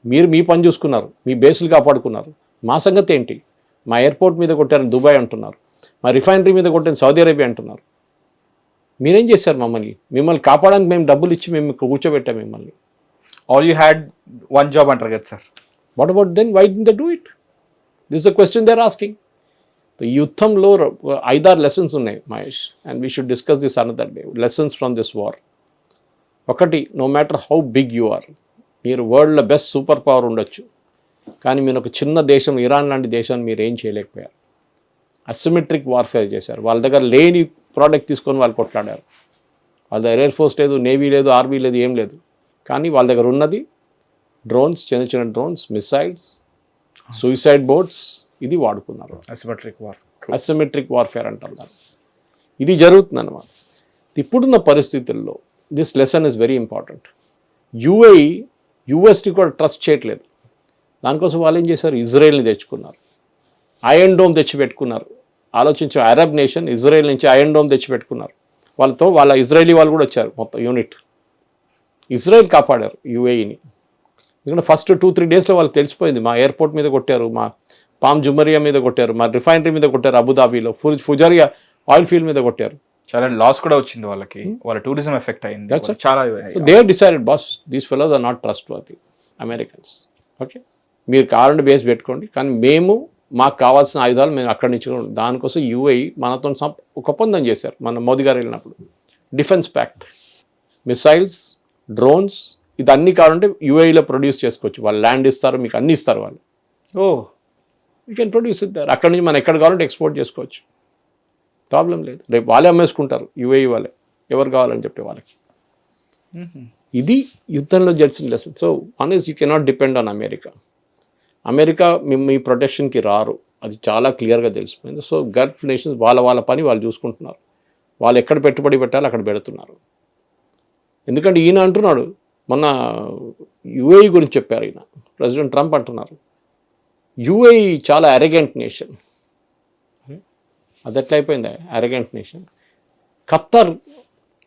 మీరు మీ పని చూసుకున్నారు, మీ బేసులు కాపాడుకున్నారు. మా సంగతి ఏంటి? మా ఎయిర్పోర్ట్ మీద కొట్టారని దుబాయ్ అంటున్నారు, మా రిఫైనరీ మీద కొట్టారని సౌదీ అరేబియా అంటున్నారు. మీరేం చేశారు? మిమ్మల్ని కాపాడడానికి మేము డబ్బులు ఇచ్చి మేము కూర్చోబెట్టాం మిమ్మల్ని. All you had one job అంటారు కదా sir. What about then? Why didn't they do it? This the question they are asking. ఈ యుద్ధంలో 5-6 లెసన్స్ ఉన్నాయి Mahesh, and we should discuss this another day. Lessons from this war. ఒకటి, no matter how big you are, మీరు వరల్డ్లో best super power ఉండొచ్చు, కానీ మీరు ఒక చిన్న దేశం, ఇరాన్ లాంటి దేశాన్ని మీరు ఏం చేయలేకపోయారు. అసిమెట్రిక్ వార్ఫేర్ చేశారు. వాళ్ళ దగ్గర లేని ప్రోడక్ట్ తీసుకొని వాళ్ళు కొట్లాడారు. వాళ్ళ దగ్గర ఎయిర్ ఫోర్స్ లేదు, నేవీ లేదు, ఆర్మీ లేదు, ఏం లేదు. కానీ వాళ్ళ దగ్గర ఉన్నది డ్రోన్స్, చిన్న డ్రోన్స్, మిసైల్స్, సూసైడ్ బోట్స్, ఇది వాడుకున్నారు. అసిమెట్రిక్ వార్ఫేర్ అంటారు దాన్ని. ఇది జరుగుతుంది అన్నమాట. ఇప్పుడున్న పరిస్థితుల్లో this lesson is very important. యుఎస్ని కూడా ట్రస్ట్ చేయట్లేదు. దానికోసం వాళ్ళు ఏం చేశారు? ఇజ్రాయెల్ని తెచ్చుకున్నారు, ఐరన్ డోమ్ తెచ్చి పెట్టుకున్నారు ఆలోచించే అరబ్ నేషన్ ఇజ్రాయెల్ నుంచి ఐరన్ డోమ్ తెచ్చిపెట్టుకున్నారు. వాళ్ళ ఇజ్రాయలీ వాళ్ళు కూడా వచ్చారు, మొత్తం యూనిట్. ఇజ్రాయెల్ కాపాడారు యూఏఈని. ఎందుకంటే ఫస్ట్ 2-3 డేస్లో వాళ్ళకి తెలిసిపోయింది. మా ఎయిర్పోర్ట్ మీద కొట్టారు, మా పామ్ జుమరియా మీద కొట్టారు, మా రిఫైనరీ మీద కొట్టారు, అబుదాబిలో ఫుజారియా ఆయిల్ ఫీల్డ్ మీద కొట్టారు. చాలా లాస్ కూడా వచ్చింది వాళ్ళకి, వాళ్ళ టూరిజం ఎఫెక్ట్ అయింది. చాలా they decided boss these fellows are not trustworthy Americans. Okay, మీరు కావాలంటే బేస్ పెట్టుకోండి, కానీ మాకు కావాల్సిన ఆయుధాలు మేము అక్కడి నుంచి దానికోసం యూఏఈ మనతో ఒక ఒప్పందం చేశారు మన మోదీ గారు వెళ్ళినప్పుడు. డిఫెన్స్ ప్యాక్ట్, మిసైల్స్, డ్రోన్స్, ఇది అన్నీ కావాలంటే యూఏఈలో ప్రొడ్యూస్ చేసుకోవచ్చు. వాళ్ళు ల్యాండ్ ఇస్తారు, మీకు అన్నీ ఇస్తారు వాళ్ళు. యూ కెన్ ప్రొడ్యూస్ ఇస్తారు. అక్కడి నుంచి మనం ఎక్కడ కావాలంటే ఎక్స్పోర్ట్ చేసుకోవచ్చు, ప్రాబ్లం లేదు. రేపు వాళ్ళే అమ్మేసుకుంటారు, యూఏఈ వాళ్ళే, ఎవరు కావాలని చెప్పే వాళ్ళకి. ఇది యుద్ధంలో జరిసిన lesson. So one is you cannot depend on America. America మీ ప్రొటెక్షన్కి రారు, అది చాలా క్లియర్గా తెలిసిపోయింది. సో గల్ఫ్ నేషన్స్ వాళ్ళ పని వాళ్ళు చూసుకుంటున్నారు. వాళ్ళు ఎక్కడ పెట్టుబడి పెట్టాలి అక్కడ పెడుతున్నారు. ఎందుకంటే ఈయన అంటున్నాడు, మొన్న యుఏఈ గురించి చెప్పారు ఈయన, ప్రెసిడెంట్ ట్రంప్ అంటున్నారు యుఏఈ చాలా అరెగెంట్ నేషన్. అది ఎట్లా అయిపోయింది అరెగెంట్ నేషన్? ఖత్తర్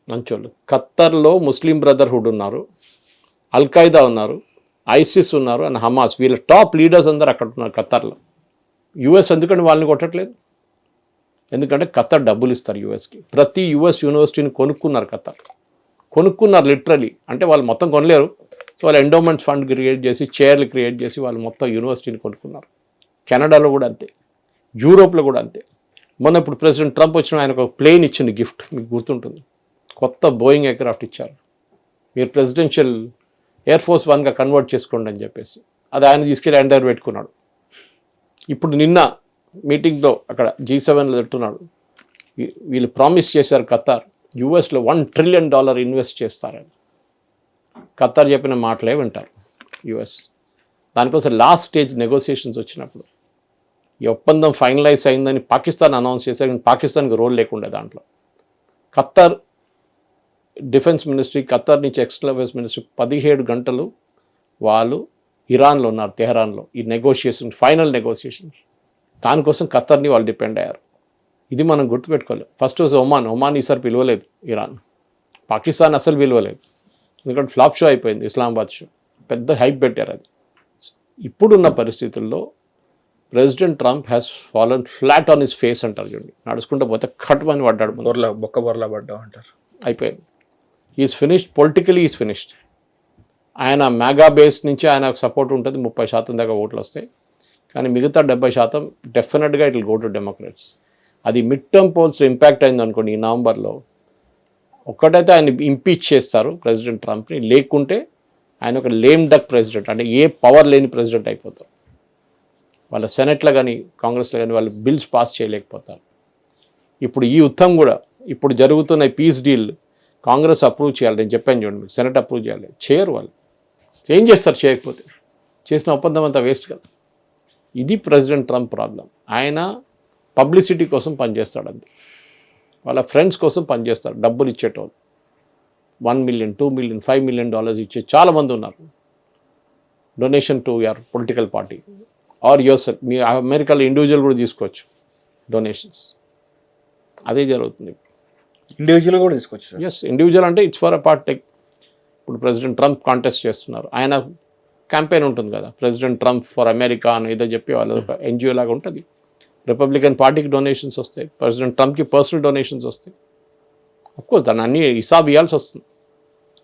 మంచోళ్ళు, ఖత్తర్లో ముస్లిం బ్రదర్హుడ్ ఉన్నారు, అల్ఖైదా ఉన్నారు, ఐసిస్ ఉన్నారు, అండ్ హమాస్, వీళ్ళ టాప్ లీడర్స్ అందరూ అక్కడ ఉన్నారు ఖత్తర్లో. యుఎస్ ఎందుకంటే వాళ్ళని కొట్టట్లేదు? ఎందుకంటే ఖత్తర్ డబ్బులు ఇస్తారు యుఎస్కి. ప్రతి యుఎస్ యూనివర్సిటీని కొనుక్కున్నారు లిటరలీ. అంటే వాళ్ళు మొత్తం కొనలేరు, సో వాళ్ళు ఎండోమెంట్స్ ఫండ్ క్రియేట్ చేసి, చైర్లు క్రియేట్ చేసి వాళ్ళు మొత్తం యూనివర్సిటీని కొనుక్కున్నారు. కెనడాలో కూడా అంతే, యూరోప్లో కూడా అంతే. మొన్న ఇప్పుడు ప్రెసిడెంట్ ట్రంప్ వచ్చిన ఆయన ఒక ప్లేన్ ఇచ్చింది గిఫ్ట్, మీకు గుర్తుంటుంది, కొత్త బోయింగ్ ఎయిర్క్రాఫ్ట్ ఇచ్చారు. మీరు ప్రెసిడెన్షియల్ ఎయిర్ ఫోర్స్ 1గా కన్వర్ట్ చేసుకోండి అని చెప్పేసి, అది ఆయన తీసుకెళ్ళి ఆయన దగ్గర పెట్టుకున్నాడు. ఇప్పుడు నిన్న మీటింగ్లో అక్కడ G7లో చెప్తున్నాడు, వీళ్ళు ప్రామిస్ చేశారు ఖత్తర్ యుఎస్లో $1 trillion ఇన్వెస్ట్ చేస్తారని. ఖత్తర్ చెప్పిన మాటలే వింటారు యుఎస్. దానికోసం లాస్ట్ స్టేజ్ నెగోసియేషన్స్ వచ్చినప్పుడు ఈ ఒప్పందం ఫైనలైజ్ అయిందని పాకిస్తాన్ అనౌన్స్ చేశారు, కానీ పాకిస్తాన్కి రోల్ లేకుండా దాంట్లో. ఖత్తర్ డిఫెన్స్ మినిస్ట్రీ, ఖత్తర్ నుంచి ఎక్స్టర్నల్ అఫేర్స్ మినిస్ట్రీ 17 గంటలు వాళ్ళు ఇరాన్లో ఉన్నారు, తెహరాన్లో, ఈ నెగోషియేషన్, ఫైనల్ నెగోషియేషన్. దానికోసం ఖత్తర్ని వాళ్ళు డిపెండ్ అయ్యారు. ఇది మనం గుర్తుపెట్టుకోలేదు. ఫస్ట్ రోజు ఒమాన్ ఈసారి పిలవలేదు ఇరాన్, పాకిస్తాన్ అసలు పిలవలేదు, ఎందుకంటే ఫ్లాప్ షో అయిపోయింది ఇస్లామాబాద్ షో, పెద్ద హైప్ పెట్టారు అది. ఇప్పుడున్న పరిస్థితుల్లో president Trump has fallen flat on his face అంటారు చూడండి, నడుచుకుంటూ పోతే కట్మని పడ్డాడు, బొర్లా పడ్డా అంటారు, అయిపోయింది. Is finished, politically is finished. ఆయన మెగా బేస్ నుంచి ఆయనకు సపోర్ట్ ఉంటుంది, 30% దాకా ఓట్లు వస్తాయి, కానీ మిగతా 70% డెఫినెట్గా it will go to Democrats. అది మిడ్ టర్మ్ పోల్స్ ఇంపాక్ట్ అయింది అనుకోండి ఈ నవంబర్లో, ఒక్కటైతే ఆయన ఇంపీచ్ చేస్తారు ప్రెసిడెంట్ ట్రంప్ని, లేకుంటే ఆయన ఒక లేమ్ డక్ ప్రెసిడెంట్, అంటే ఏ పవర్ లేని ప్రెసిడెంట్ అయిపోతారు. వాళ్ళ సెనెట్లో కానీ కాంగ్రెస్లో కానీ వాళ్ళు బిల్స్ పాస్ చేయలేకపోతారు. ఇప్పుడు ఈ యుద్ధం కూడా, ఇప్పుడు జరుగుతున్న పీస్ డీల్ కాంగ్రెస్ అప్రూవ్ చేయాలి, నేను చెప్పాను చూడండి మీకు, సెనెట్ అప్రూవ్ చేయాలి, చేయరు వాళ్ళు. ఏం చేస్తారు చేయకపోతే? చేసిన ఒప్పందం అంతా వేస్ట్ కదా. ఇది ప్రెసిడెంట్ ట్రంప్ ప్రాబ్లం. ఆయన పబ్లిసిటీ కోసం పనిచేస్తాడు అంతే, వాళ్ళ ఫ్రెండ్స్ కోసం పనిచేస్తారు, డబ్బులు ఇచ్చేటోళ్ళు. $1 million, $2 million, $5 million ఇచ్చే చాలామంది ఉన్నారు. Donation to your political party or your self. మీ అమెరికాలో ఇండివిజువల్ కూడా తీసుకోవచ్చు డొనేషన్స్. అదే జరుగుతుంది. ఇండివిజువల్ కూడా తీసుకోవచ్చు. ఎస్, ఇండివిజువల్ అంటే ఇట్స్ ఫర్ అ పార్టీ. ఇప్పుడు ప్రెసిడెంట్ ట్రంప్ కాంటెస్ట్ చేస్తున్నారు, ఆయన క్యాంపెయిన్ ఉంటుంది కదా, ప్రెసిడెంట్ ట్రంప్ ఫర్ అమెరికా అని ఏదో చెప్పి వాళ్ళు ఒక ఎన్జిఓ లాగా ఉంటుంది. రిపబ్లికన్ పార్టీకి డొనేషన్స్ వస్తాయి, ప్రెసిడెంట్ ట్రంప్కి పర్సనల్ డొనేషన్స్ వస్తాయి. అఫ్కోర్స్ దాన్ని అన్ని హిసాబ్ ఇవ్వాల్సి వస్తుంది,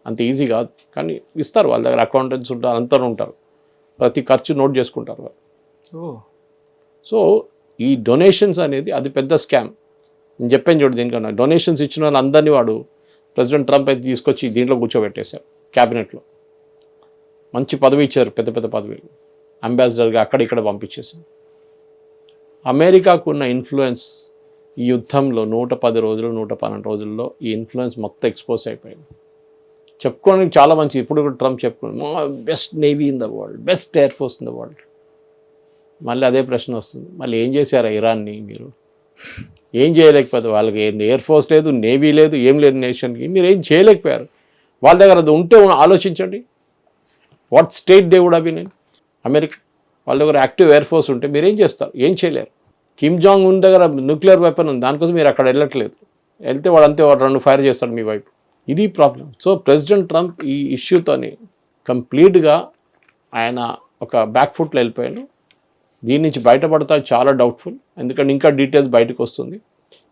అంత ఈజీ కాదు, కానీ ఇస్తారు. వాళ్ళ దగ్గర అకౌంటెంట్స్ ఉంటారు, అంతా ఉంటారు, ప్రతి ఖర్చు నోట్ చేసుకుంటారు వాళ్ళు. సో ఈ డొనేషన్స్ అనేది అది పెద్ద స్కామ్. నేను చెప్పాను చూడు, దీనికన్నా డొనేషన్స్ ఇచ్చిన వాళ్ళు అందరినీ వాడు ప్రెసిడెంట్ ట్రంప్ అయితే తీసుకొచ్చి దీంట్లో కూర్చోబెట్టేశారు క్యాబినెట్లో. మంచి పదవి ఇచ్చారు, పెద్ద పెద్ద పదవులు, అంబాసిడర్గా అక్కడిక్కడ పంపించేశారు. అమెరికాకు ఉన్న ఇన్ఫ్లుయెన్స్ ఈ యుద్ధంలో 110 రోజులు 112 రోజుల్లో ఈ ఇన్ఫ్లుయెన్స్ మొత్తం ఎక్స్పోజ్ అయిపోయింది. చెప్పుకోవడానికి చాలా మంచి, ఇప్పుడు కూడా ట్రంప్ చెప్పుకోండి best navy in the world, best air force in the world. మళ్ళీ అదే ప్రశ్న వస్తుంది, మళ్ళీ ఏం చేశారా ఇరాన్ని మీరు? ఏం చేయలేకపోతే వాళ్ళకి ఎయిర్ ఫోర్స్ లేదు, నేవీ లేదు, ఏం లేదు నేషన్కి, మీరు ఏం చేయలేకపోయారు. వాళ్ళ దగ్గర అది ఉంటే ఆలోచించండి, what state they would have been in. America వాళ్ళ దగ్గర యాక్టివ్ ఎయిర్ ఫోర్స్ ఉంటే మీరు ఏం చేస్తారు? ఏం చేయలేరు. కిమ్ జాంగ్ ఉన్ దగ్గర న్యూక్లియర్ వెపన్ ఉంది, దానికోసం మీరు అక్కడ వెళ్ళట్లేదు. వెళ్తే వాడు అంతే, వాడు 2 ఫైర్ చేస్తాడు మీ వైపు. ఇది ప్రాబ్లం. సో ప్రెసిడెంట్ ట్రంప్ ఈ ఇష్యూతోని కంప్లీట్గా ఆయన ఒక బ్యాక్ ఫుట్లో వెళ్ళిపోయాడు. దీని నుంచి బయటపడతా చాలా డౌట్ఫుల్, ఎందుకంటే ఇంకా డీటెయిల్స్ బయటకు వస్తుంది.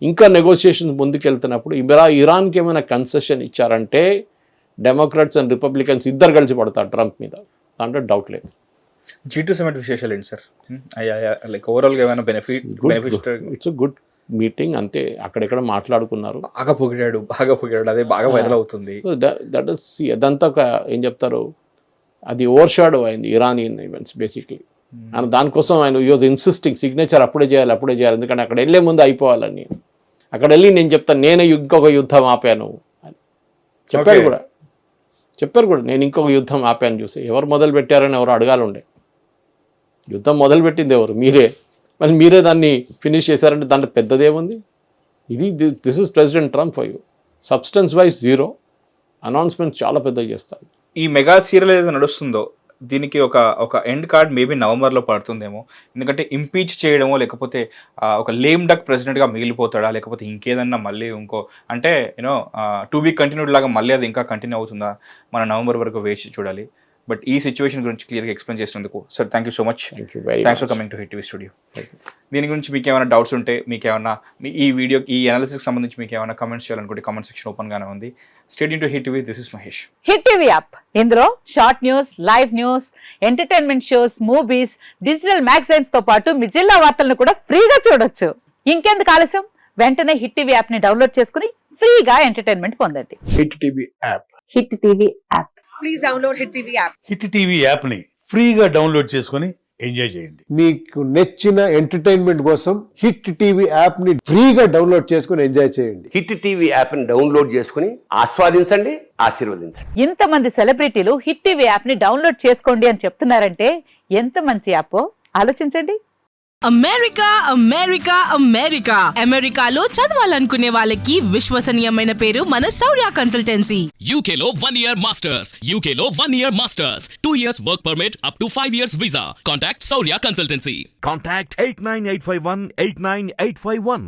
ఇంకా నెగోషియేషన్స్ ముందుకెళ్తున్నప్పుడు ఇరాన్కి ఏమైనా కన్సెషన్ ఇచ్చారంటే డెమోక్రాట్స్ అండ్ రిపబ్లికన్స్ ఇద్దరు కలిసి పడతారు ట్రంప్ మీద, దాంట్లో డౌట్ లేదు. G2 సమిట్ విశేషాలు ఏంటి సార్? లైక్ ఓవరాల్గా ఏమైనా బెనిఫిట్ ఇట్స్ గుడ్ మీటింగ్ అంతే. అక్కడెక్కడ మాట్లాడుకున్నారు, బాగా పొగిడాడు, అదే బాగా వైరల్ అవుతుంది. సో దట్ ఇస్ అదంతా ఒక ఏం చెప్తారు, అది ఓవర్ షాడో అయింది ఇరానియన్ ఈవెంట్స్ బేసిక్లీ. అండ్ దానికోసం ఆయన యూజ్ ఇన్సిస్టింగ్ సిగ్నేచర్ అప్పుడే చేయాలి, ఎందుకంటే అక్కడ వెళ్ళే ముందు అయిపోవాలని. అక్కడ వెళ్ళి నేను చెప్తాను, నేను ఇంకొక యుద్ధం ఆపాను అని చెప్పారు కూడా. నేను ఇంకొక యుద్ధం ఆపాను. చూసి ఎవరు మొదలు పెట్టారని ఎవరు అడగాలి ఉండే. యుద్ధం మొదలుపెట్టింది ఎవరు? మీరే. మరి మీరే దాన్ని ఫినిష్ చేశారంటే దాంట్లో పెద్దదేముంది? This is president Trump for you. Substance wise zero, announcement చాలా పెద్దగా చేస్తారు. ఈ మెగా సీరియల్ ఏదైతే నడుస్తుందో దీనికి ఒక ఎండ్ కార్డ్ మేబీ నవంబర్లో పడుతుందేమో. ఎందుకంటే ఇంపీచ్ చేయడమో లేకపోతే ఒక లేమ్ డక్ ప్రెసిడెంట్గా మిగిలిపోతాడా, లేకపోతే ఇంకేదన్నా మళ్ళీ ఇంకో అంటే యూనో టు బీ కంటిన్యూడ్ లాగా మళ్ళీ అది ఇంకా కంటిన్యూ అవుతుందా, మన నవంబర్ వరకు వేచి చూడాలి. బట్ ఈ సిచ్యువేషన్ గురించి క్లియర్గా ఎక్స్ప్లెయిన్ చేసినందుకు sir thank you so much. Thanks for coming to Hit TV studio. దీని గురించి మీకు ఏమైనా డౌట్స్ ఉంటే, మీకు ఏమైనా ఈ అనాలిసిస్కి సంబంధించి మీకు ఏమైనా కమెంట్స్ చేయాలనుకుంటే కామెంట్ సెక్షన్ ఓపెన్గానే ఉంది. స్టేట్ ఇన్ to Hit TV, this is Mahesh. Hit TV app, ఇందులో short news, live news, entertainment shows, movies, digital magazines తో పాటు మీ జిల్లా వార్తలను కూడా ఫ్రీగా చూడొచ్చు. ఇంకెందుకు ఆలస్యం, వెంటనే హిట్ టీవీ యాప్ ని డౌన్లోడ్ చేసుకుని ఫ్రీగా ఎంటర్టైన్మెంట్ పొందండి. Hit TV app. Hit TV app. Please download hit TV app. Hit TV యాప్ని ఫ్రీగా డౌన్లోడ్ చేసుకొని ఎంజాయ్ చేయండి. మీకు నచ్చిన ఎంటర్టైన్మెంట్ కోసం హిట్ టీవీ యాప్ ని ఫ్రీగా డౌన్లోడ్ చేసుకొని ఎంజాయ్ చేయండి. హిట్ టీవీ యాప్ని డౌన్లోడ్ చేసుకుని ఆస్వాదించండి, ఆశీర్వదించండి. ఇంతమంది సెలబ్రిటీలు హిట్ టీవీ యాప్ ని డౌన్లోడ్ చేసుకోండి అని చెప్తున్నారంటే ఎంత మంచి యాప్ ఆలోచించండి. అమెరికాలో చదవాలనుకునే వాళ్ళకి విశ్వసనీయమైన పేరు మన శౌర్య కన్సల్టెన్సీ. UK లో 1 year masters, UK లో 1 year masters, 2 years work permit up to 5 years visa. Contact Saurya Consultancy. Contact 89851 89851.